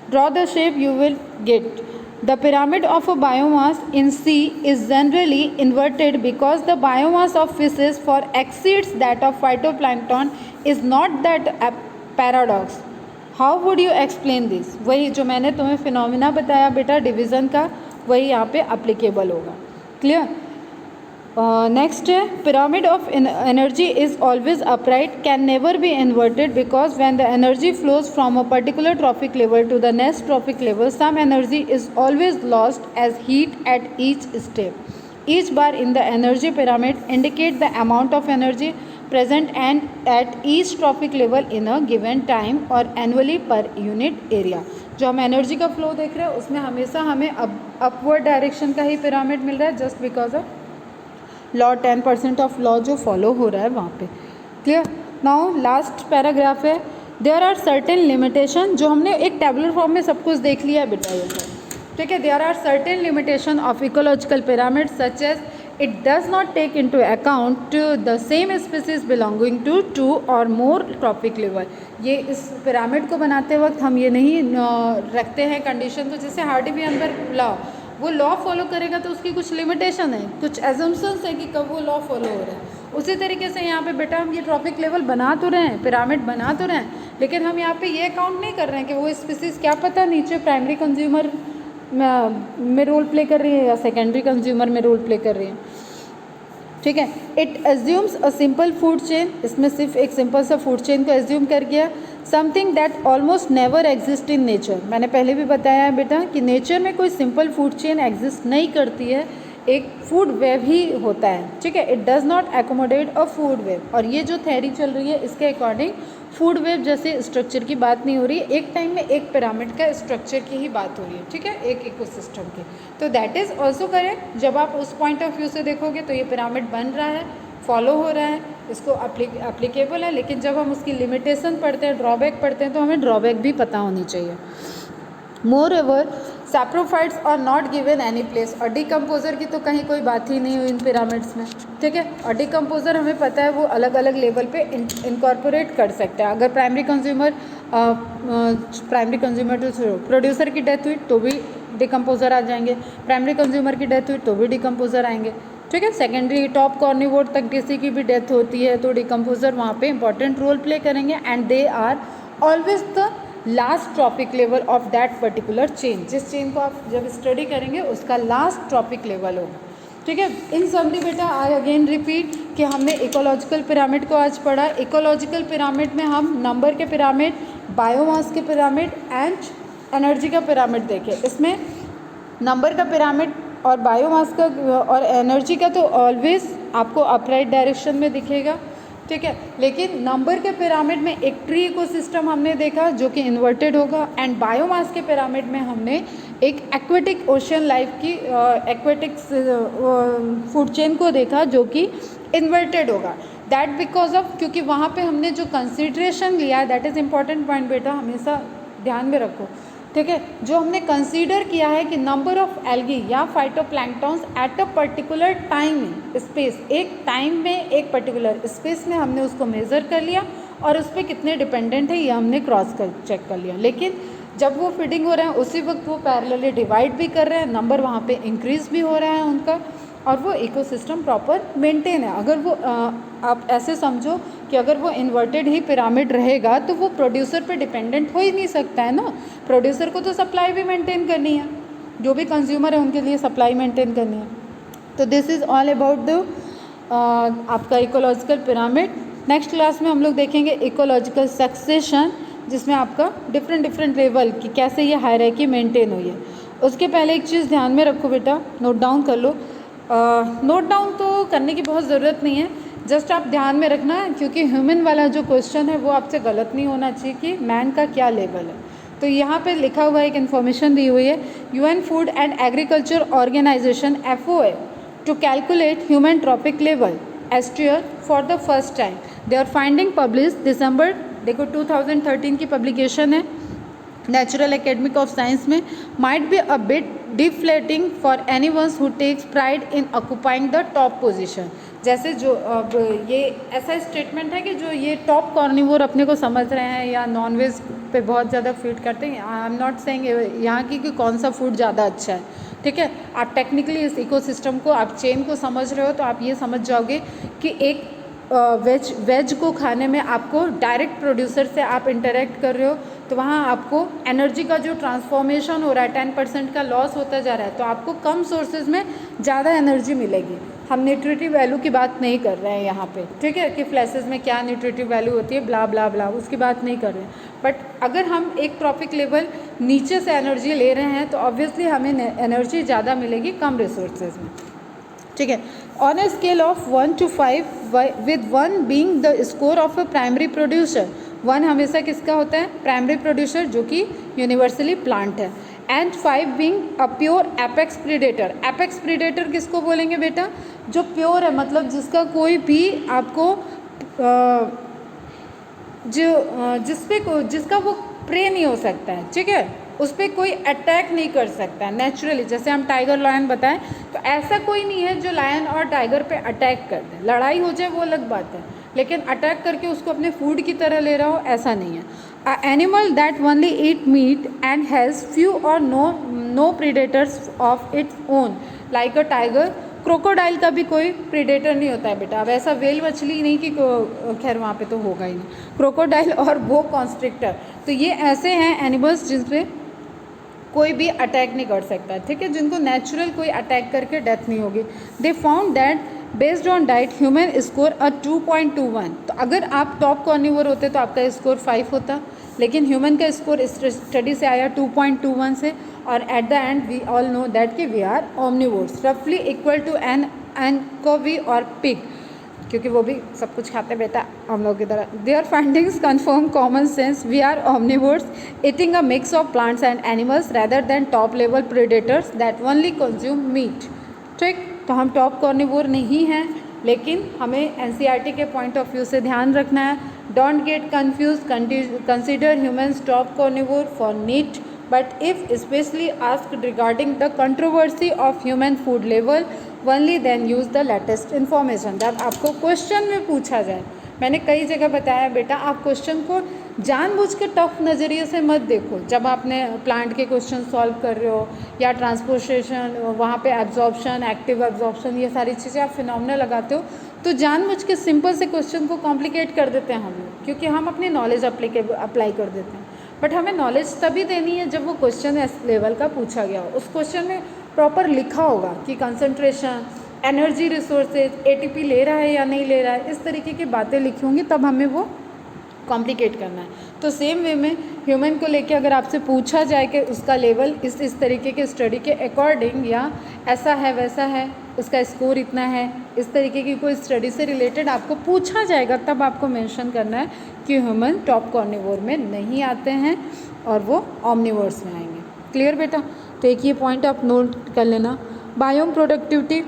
Draw the shape you will get. The pyramid of a biomass in sea is generally inverted because the biomass of fishes for exceeds that of phytoplankton. Is not that a paradox? How would you explain this? वही जो मैंने तुम्हें फिनोमिना बताया बेटा डिवीज़न का, वही यहाँ पे अप्लीकेबल होगा. क्लियर. नेक्स्ट है pyramid of energy is always upright, can never be inverted because when the energy flows from a particular trophic level to the next trophic level, some energy is always lost as heat at each step. Each bar in the energy pyramid indicate the amount of energy present and at each trophic level in a given time or annually per unit area. जो हम एनर्जी का फ्लो देख रहे हैं उसमें हमेशा हमें अपवर्ड डायरेक्शन का ही पिरामिड मिल रहा है just because of law 10% of law जो फॉलो हो रहा है वहाँ पे. क्लियर. नाउ लास्ट पैराग्राफ है. There are certain limitation. जो हमने एक टेबुलर फॉर्म में सब कुछ देख लिया है बेटा, ये सब ठीक है, there are certain limitation of ecological pyramid such as it does not take into account the same species belonging to two और मोर ट्रॉपिक लेवल। ये इस पिरामिड को बनाते वक्त हम ये नहीं रखते हैं कंडीशन, तो जैसे हार्डी-वेइनबर्ग लॉ, वो लॉ फॉलो करेगा तो उसकी कुछ लिमिटेशन है, कुछ एजम्पशंस है कि कब वो लॉ फॉलो हो रहा है। उसी तरीके से यहाँ पे बेटा हम ये ट्रॉपिक लेवल बना तो रहे हैं, पिरामिड बना तो रहे हैं, लेकिन हम यहाँ पे ये काउंट नहीं कर रहे हैं कि वो स्पीसीज क्या पता नीचे प्राइमरी कंज्यूमर में रोल प्ले कर रही है या सेकेंडरी कंज्यूमर में रोल प्ले कर रही है। ठीक है, it assumes a simple food chain, इसमें सिर्फ एक सिंपल सा फूड चेन को एज्यूम कर गया। Something that almost never exist in nature, मैंने पहले भी बताया है बेटा कि नेचर में कोई सिंपल फूड चेन एग्जिस्ट नहीं करती है, एक फूड वेब ही होता है। ठीक है, it does not accommodate a food web, और ये जो थ्योरी चल रही है इसके अकॉर्डिंग फूड वेब जैसे स्ट्रक्चर की बात नहीं हो रही है, एक टाइम में एक पिरामिड का स्ट्रक्चर की ही बात हो रही है। ठीक है, एक इकोसिस्टम की, तो दैट इज़ ऑल्सो करेक्ट। जब आप उस पॉइंट ऑफ व्यू से देखोगे तो ये पिरामिड बन रहा है, फॉलो हो रहा है, इसको अप्लीकेबल है, लेकिन जब हम उसकी लिमिटेशन पढ़ते हैं, ड्रॉबैक पढ़ते हैं, तो हमें ड्रॉबैक भी पता होनी चाहिए। Moreover saprophytes are not given any place, और डिकम्पोजर की तो कहीं कोई बात ही नहीं हुई इन पिरामिड्स में। ठीक है, और डिकम्पोजर हमें पता है वो अलग अलग लेवल पे इनकॉर्पोरेट कर सकते हैं। अगर प्राइमरी कंज्यूमर तो प्रोड्यूसर की डेथ हुई तो भी डिकम्पोजर आ जाएंगे, प्राइमरी कंज्यूमर की डेथ हुई तो भी डिकम्पोजर आएंगे। ठीक है, सेकेंडरी टॉप कॉर्निवोर तक किसी की भी डेथ होती है तो डिकम्पोजर वहाँ पे इंपॉर्टेंट रोल प्ले करेंगे, and they are always the last tropic level of that particular chain. जिस चेन को आप जब स्टडी करेंगे उसका लास्ट ट्रॉपिक लेवल होगा। ठीक है, इन समरी बेटा आई अगेन रिपीट कि हमने इकोलॉजिकल पिरामिड को आज पढ़ा। इकोलॉजिकल पिरामिड में हम नंबर के पिरामिड, बायोमास के पिरामिड एंड एनर्जी का पिरामिड देखे। इसमें नंबर का पिरामिड और बायोमास का और एनर्जी का तो ऑलवेज आपको अपराइट डायरेक्शन में दिखेगा। ठीक है, लेकिन नंबर के पिरामिड में एक ट्री इकोसिस्टम हमने देखा जो कि इन्वर्टेड होगा, एंड बायोमास के पिरामिड में हमने एक एक्वेटिक ओशियन लाइफ की एक्वेटिक फूड चेन को देखा जो कि इन्वर्टेड होगा। दैट बिकॉज ऑफ, क्योंकि वहाँ पे हमने जो कंसिडरेशन लिया है, दैट इज़ इम्पॉर्टेंट पॉइंट बेटा, हमेशा ध्यान में रखो। ठीक है, जो हमने कंसीडर किया है कि नंबर ऑफ एल्गी या phytoplanktons eight a particular time space, एक टाइम में एक पर्टिकुलर स्पेस में हमने उसको मेज़र कर लिया और उस पर कितने डिपेंडेंट है ये हमने चेक कर लिया। लेकिन जब वो फीडिंग हो रहे हैं उसी वक्त वो पैरेलली डिवाइड भी कर रहे हैं, नंबर वहाँ पे इंक्रीज भी हो रहा है उनका, और वो इकोसिस्टम प्रॉपर मेंटेन है। अगर वो आप ऐसे समझो कि अगर वो इन्वर्टेड ही पिरामिड रहेगा तो वो प्रोड्यूसर पे डिपेंडेंट हो ही नहीं सकता है ना। प्रोड्यूसर को तो सप्लाई भी मेंटेन करनी है, जो भी कंज्यूमर है उनके लिए सप्लाई मेंटेन करनी है। तो this is all about the आपका इकोलॉजिकल पिरामिड। नेक्स्ट क्लास में हम लोग देखेंगे इकोलॉजिकल सक्सेशन, जिसमें आपका डिफरेंट लेवल की कैसे ये हायरार्की मेंटेन हुई है। उसके पहले एक चीज़ ध्यान में रखो बेटा, नोट डाउन कर लो। नोट डाउन तो करने की बहुत ज़रूरत नहीं है, जस्ट आप ध्यान में रखना है, क्योंकि ह्यूमन वाला जो क्वेश्चन है वो आपसे गलत नहीं होना चाहिए कि मैन का क्या लेवल है। तो यहाँ पे लिखा हुआ एक इन्फॉर्मेशन दी हुई है, UN food and agriculture organization FOA to calculate human trophic level एस्ट्रियर for the first time. They are finding publish December, देखो 2013 की पब्लिकेशन है नेचुरल एकेडमिक ऑफ साइंस में। Might be a bit deflating for anyone who takes pride in occupying the top position. जैसे जो अब ये ऐसा स्टेटमेंट है कि जो ये टॉप कॉर्निवोर अपने को समझ रहे हैं या नॉनवेज पे बहुत ज़्यादा फीड करते हैं, आई एम नॉट सेइंग यहाँ की कि कौन सा फूड ज़्यादा अच्छा है। ठीक है, आप टेक्निकली इस इकोसिस्टम को, आप चेन को समझ रहे हो तो आप ये समझ जाओगे कि एक वेज को खाने में आपको डायरेक्ट प्रोड्यूसर से आप इंटरेक्ट कर रहे हो तो वहाँ आपको एनर्जी का जो ट्रांसफॉर्मेशन हो रहा है 10% का लॉस होता जा रहा है, तो आपको कम सोर्सेज में ज़्यादा एनर्जी मिलेगी। हम न्यूट्रिटिव वैल्यू की बात नहीं कर रहे हैं यहाँ पे, ठीक है, कि फ्लैसेस में क्या न्यूट्रिटिव वैल्यू होती है, ब्ला ब्ला ब्ला, उसकी बात नहीं कर रहे हैं। बट अगर हम एक ट्रॉपिक लेवल नीचे से एनर्जी ले रहे हैं तो ऑब्वियसली हमें एनर्जी ज़्यादा मिलेगी कम रिसोर्सेज में। ठीक है, on a scale of 1 to 5 with 1 being the score of a primary producer. 1 हमेशा किसका होता है? प्राइमरी प्रोड्यूसर, जो कि यूनिवर्सली प्लांट है। And 5 being a pure apex predator. Apex predator किसको बोलेंगे बेटा? जो प्योर है, मतलब जिसका कोई भी आपको जिसका वो प्रे नहीं हो सकता है। ठीक है, उस पर कोई अटैक नहीं कर सकता नेचुरली। जैसे हम टाइगर लायन बताएं तो ऐसा कोई नहीं है जो लायन और टाइगर पे अटैक कर दे। लड़ाई हो जाए वो अलग बात है, लेकिन अटैक करके उसको अपने फूड की तरह ले रहा हो ऐसा नहीं है। A animal that only eat meat and has few or no predators of its own like a tiger. Crocodile का भी कोई प्रीडेटर नहीं होता है बेटा। अब ऐसा वेल मछली नहीं कि खैर वहाँ पे तो होगा ही नहीं। क्रोकोडाइल और बो कॉन्स्ट्रिक्टर, तो ये ऐसे हैं एनिमल्स जिनपे कोई भी अटैक नहीं कर सकता, ठीक है, जिनको नेचुरल कोई अटैक करके डेथ नहीं होगी। They found that based on diet human score a 2.21। तो अगर आप टॉप कार्निवोर होते तो आपका स्कोर 5 होता, लेकिन ह्यूमन का स्कोर इस स्टडी से आया 2.21 से। और at the end we all know that कि वी आर omnivores रफली इक्वल टू एन कोवी और पिग, क्योंकि वो भी सब कुछ खाते बेटा हम लोग की तरह। Their findings confirm common sense, we are omnivores eating a mix of plants and animals rather than top level predators that only consume meat। ठीक, तो हम टॉप कार्निवोर नहीं हैं, लेकिन हमें एनसीईआरटी के पॉइंट ऑफ व्यू से ध्यान रखना है। Don't get confuse, consider humans top carnivore for neat, but if especially asked regarding the controversy of human food level only then use the latest information। जब आपको क्वेश्चन में पूछा जाए, मैंने कई जगह बताया बेटा आप क्वेश्चन को जानबूझ के टफ नज़रिए से मत देखो। जब आपने प्लांट के क्वेश्चन सॉल्व कर रहे हो या ट्रांसपोर्टेशन, वहाँ पे एब्जॉर्प्शन, एक्टिव एब्जॉर्प्शन, ये सारी चीज़ें आप फिनोमेना लगाते हो, तो जानबूझ के सिंपल से क्वेश्चन को कॉम्प्लिकेट कर देते हैं हम लोग, क्योंकि हम अपनी नॉलेज अप्लाई कर देते हैं। बट हमें नॉलेज तभी देनी है जब वो क्वेश्चन इस लेवल का पूछा गया हो, उस क्वेश्चन में प्रॉपर लिखा होगा कि कंसंट्रेशन, एनर्जी, रिसोर्सेज, एटीपी ले रहा है या नहीं ले रहा है, इस तरीके की बातें लिखी होंगी, तब हमें वो कॉम्प्लिकेट करना है। तो सेम वे में ह्यूमन को लेके अगर आपसे पूछा जाए कि उसका लेवल इस तरीके के स्टडी के अकॉर्डिंग या ऐसा है वैसा है, उसका स्कोर इतना है, इस तरीके की कोई स्टडी से रिलेटेड आपको पूछा जाएगा, तब आपको मेंशन करना है कि ह्यूमन टॉप कार्निवोर में नहीं आते हैं और वो ऑमनिवोर्स में आएंगे। क्लियर बेटा? तो एक ये पॉइंट आप नोट कर लेना। बायोम प्रोडक्टिविटी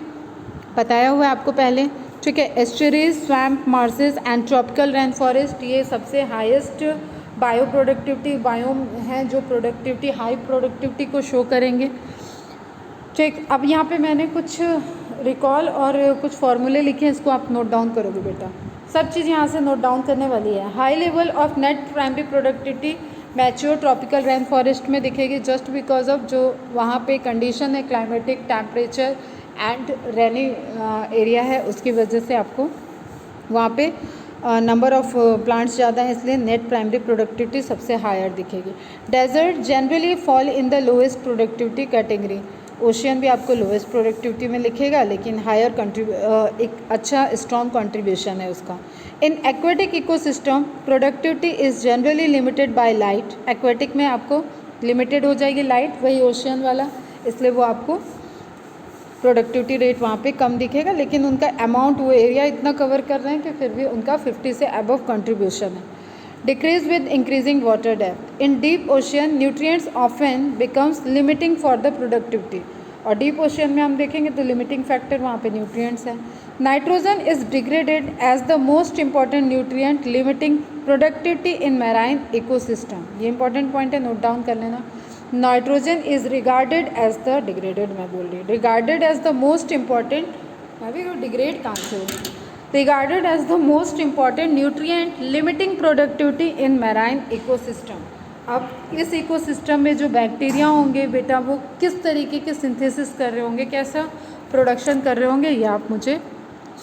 बताया हुआ है आपको पहले, ठीक है। Estuaries, swamp, marshes and tropical rain forest, ये सबसे हाईएस्ट बायो प्रोडक्टिविटी बायोम हैं जो प्रोडक्टिविटी, हाई प्रोडक्टिविटी को शो करेंगे, ठीक। अब यहाँ पे मैंने कुछ रिकॉल और कुछ फॉर्मूले लिखे हैं, इसको आप नोट डाउन करोगे बेटा। सब चीज़ यहाँ से नोट डाउन करने वाली है। High level of net primary productivity mature tropical rain forest में दिखेगी, जस्ट बिकॉज ऑफ जो वहाँ पे कंडीशन है, climatic, temperature and rainy area है, उसकी वजह से आपको वहाँ पे नंबर ऑफ प्लांट्स ज़्यादा है, इसलिए नेट प्राइमरी प्रोडक्टिविटी सबसे हायर दिखेगी। Desert generally fall in the lowest productivity category. Ocean भी आपको लोएस्ट प्रोडक्टिविटी में लिखेगा, लेकिन हायर एक अच्छा स्ट्रॉन्ग कंट्रीब्यूशन है उसका। In aquatic ecosystem productivity is generally limited by light. Aquatic में आपको लिमिटेड हो जाएगी लाइट, वही ओशियन वाला, इसलिए वो आपको प्रोडक्टिविटी रेट वहाँ पे कम दिखेगा, लेकिन उनका अमाउंट, वो एरिया इतना कवर कर रहे हैं कि फिर भी उनका 50 से अबव कंट्रीब्यूशन है। Decrease with increasing water depth. In deep ocean nutrients often becomes limiting for the productivity. और डीप ओशियन में हम देखेंगे तो लिमिटिंग फैक्टर वहाँ पे न्यूट्रिएंट्स है। Nitrogen is degraded as the most important nutrient limiting productivity in marine ecosystem. ये इंपॉर्टेंट पॉइंट है, नोट डाउन कर लेना। Nitrogen is regarded as the degraded, मैं बोल रही, regarded as the most important, मैं भी डिग्रेड कहाँ से होगी, regarded as the most important nutrient limiting productivity in marine ecosystem. अब इस इकोसिस्टम में जो बैक्टीरिया होंगे बेटा, वो किस तरीके के सिंथेसिस कर रहे होंगे, कैसा प्रोडक्शन कर रहे होंगे, ये आप मुझे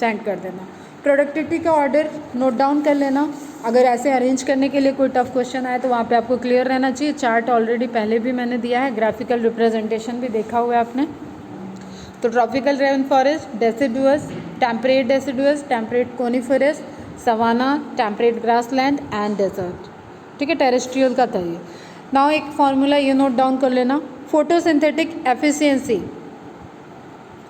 सेंड कर देना। प्रोडक्टिविटी का ऑर्डर नोट डाउन कर लेना। अगर ऐसे अरेंज करने के लिए कोई टफ क्वेश्चन आए तो वहाँ पे आपको क्लियर रहना चाहिए। चार्ट ऑलरेडी पहले भी मैंने दिया है, ग्राफिकल रिप्रेजेंटेशन भी देखा हुआ है आपने। तो tropical rain forest, deciduous, temperate deciduous, temperate coniferous, savanna, temperate grassland and desert, ठीक है। टेरेस्ट्रियल का था ये। नाउ एक फॉर्मूला ये नोट डाउन कर लेना। फोटोसिंथेटिक एफिशिएंसी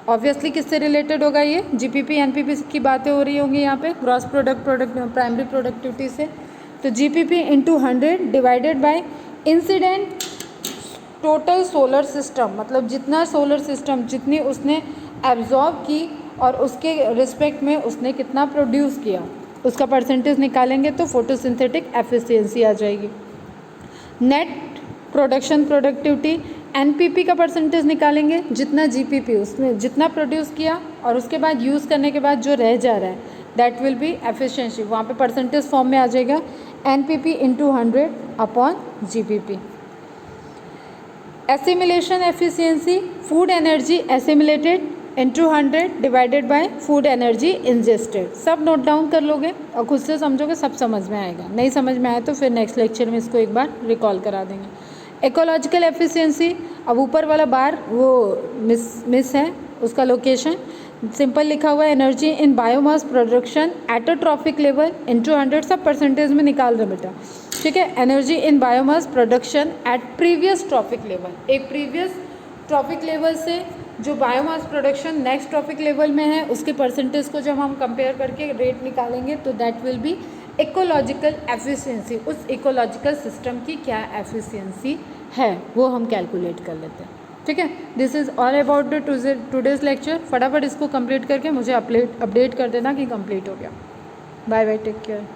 ऑब्वियसली किससे रिलेटेड होगा, ये जीपीपी एनपीपी की बातें हो रही होंगी यहाँ पे, ग्रॉस प्रोडक्ट प्राइमरी प्रोडक्टिविटी से। तो GPP into 100 divided by incident total solar system, मतलब जितना सोलर सिस्टम, जितनी उसने एब्जॉर्ब की और उसके रिस्पेक्ट में उसने कितना प्रोड्यूस किया, उसका परसेंटेज निकालेंगे तो फोटोसिंथेटिक एफिशिएंसी आ जाएगी। नेट प्रोडक्शन प्रोडक्टिविटी, एनपीपी का परसेंटेज निकालेंगे, जितना जीपीपी उसने जितना प्रोड्यूस किया और उसके बाद यूज़ करने के बाद जो रह जा रहा है दैट विल बी एफिशिएंसी, वहाँ पे परसेंटेज फॉर्म में आ जाएगा NPP into 100 upon GPP. Assimilation efficiency, food energy assimilated into 100 divided by food energy ingested. सब नोट डाउन कर लोगे और खुद से समझोगे, सब समझ में आएगा। नहीं समझ में आए तो फिर नेक्स्ट लेक्चर में इसको एक बार रिकॉल करा देंगे। इकोलॉजिकल एफिशिएंसी, अब ऊपर वाला बार वो मिस है, उसका लोकेशन सिंपल लिखा हुआ है, energy in biomass production at a trophic level into 100, सब परसेंटेज में निकाल रहे बेटा, ठीक है। Energy in biomass production at previous trophic level, एक प्रीवियस ट्रॉफिक लेवल से जो biomass production next trophic level में है उसके परसेंटेज को जब हम कंपेयर करके रेट निकालेंगे तो that will be ecological efficiency. उस इकोलॉजिकल सिस्टम की क्या एफिशिएंसी है वो हम कैलकुलेट कर लेते हैं, ठीक है। This is all about the today's lecture. फटाफट इसको कंप्लीट करके मुझे अपडेट कर देना कि कंप्लीट हो गया। Bye bye, take care.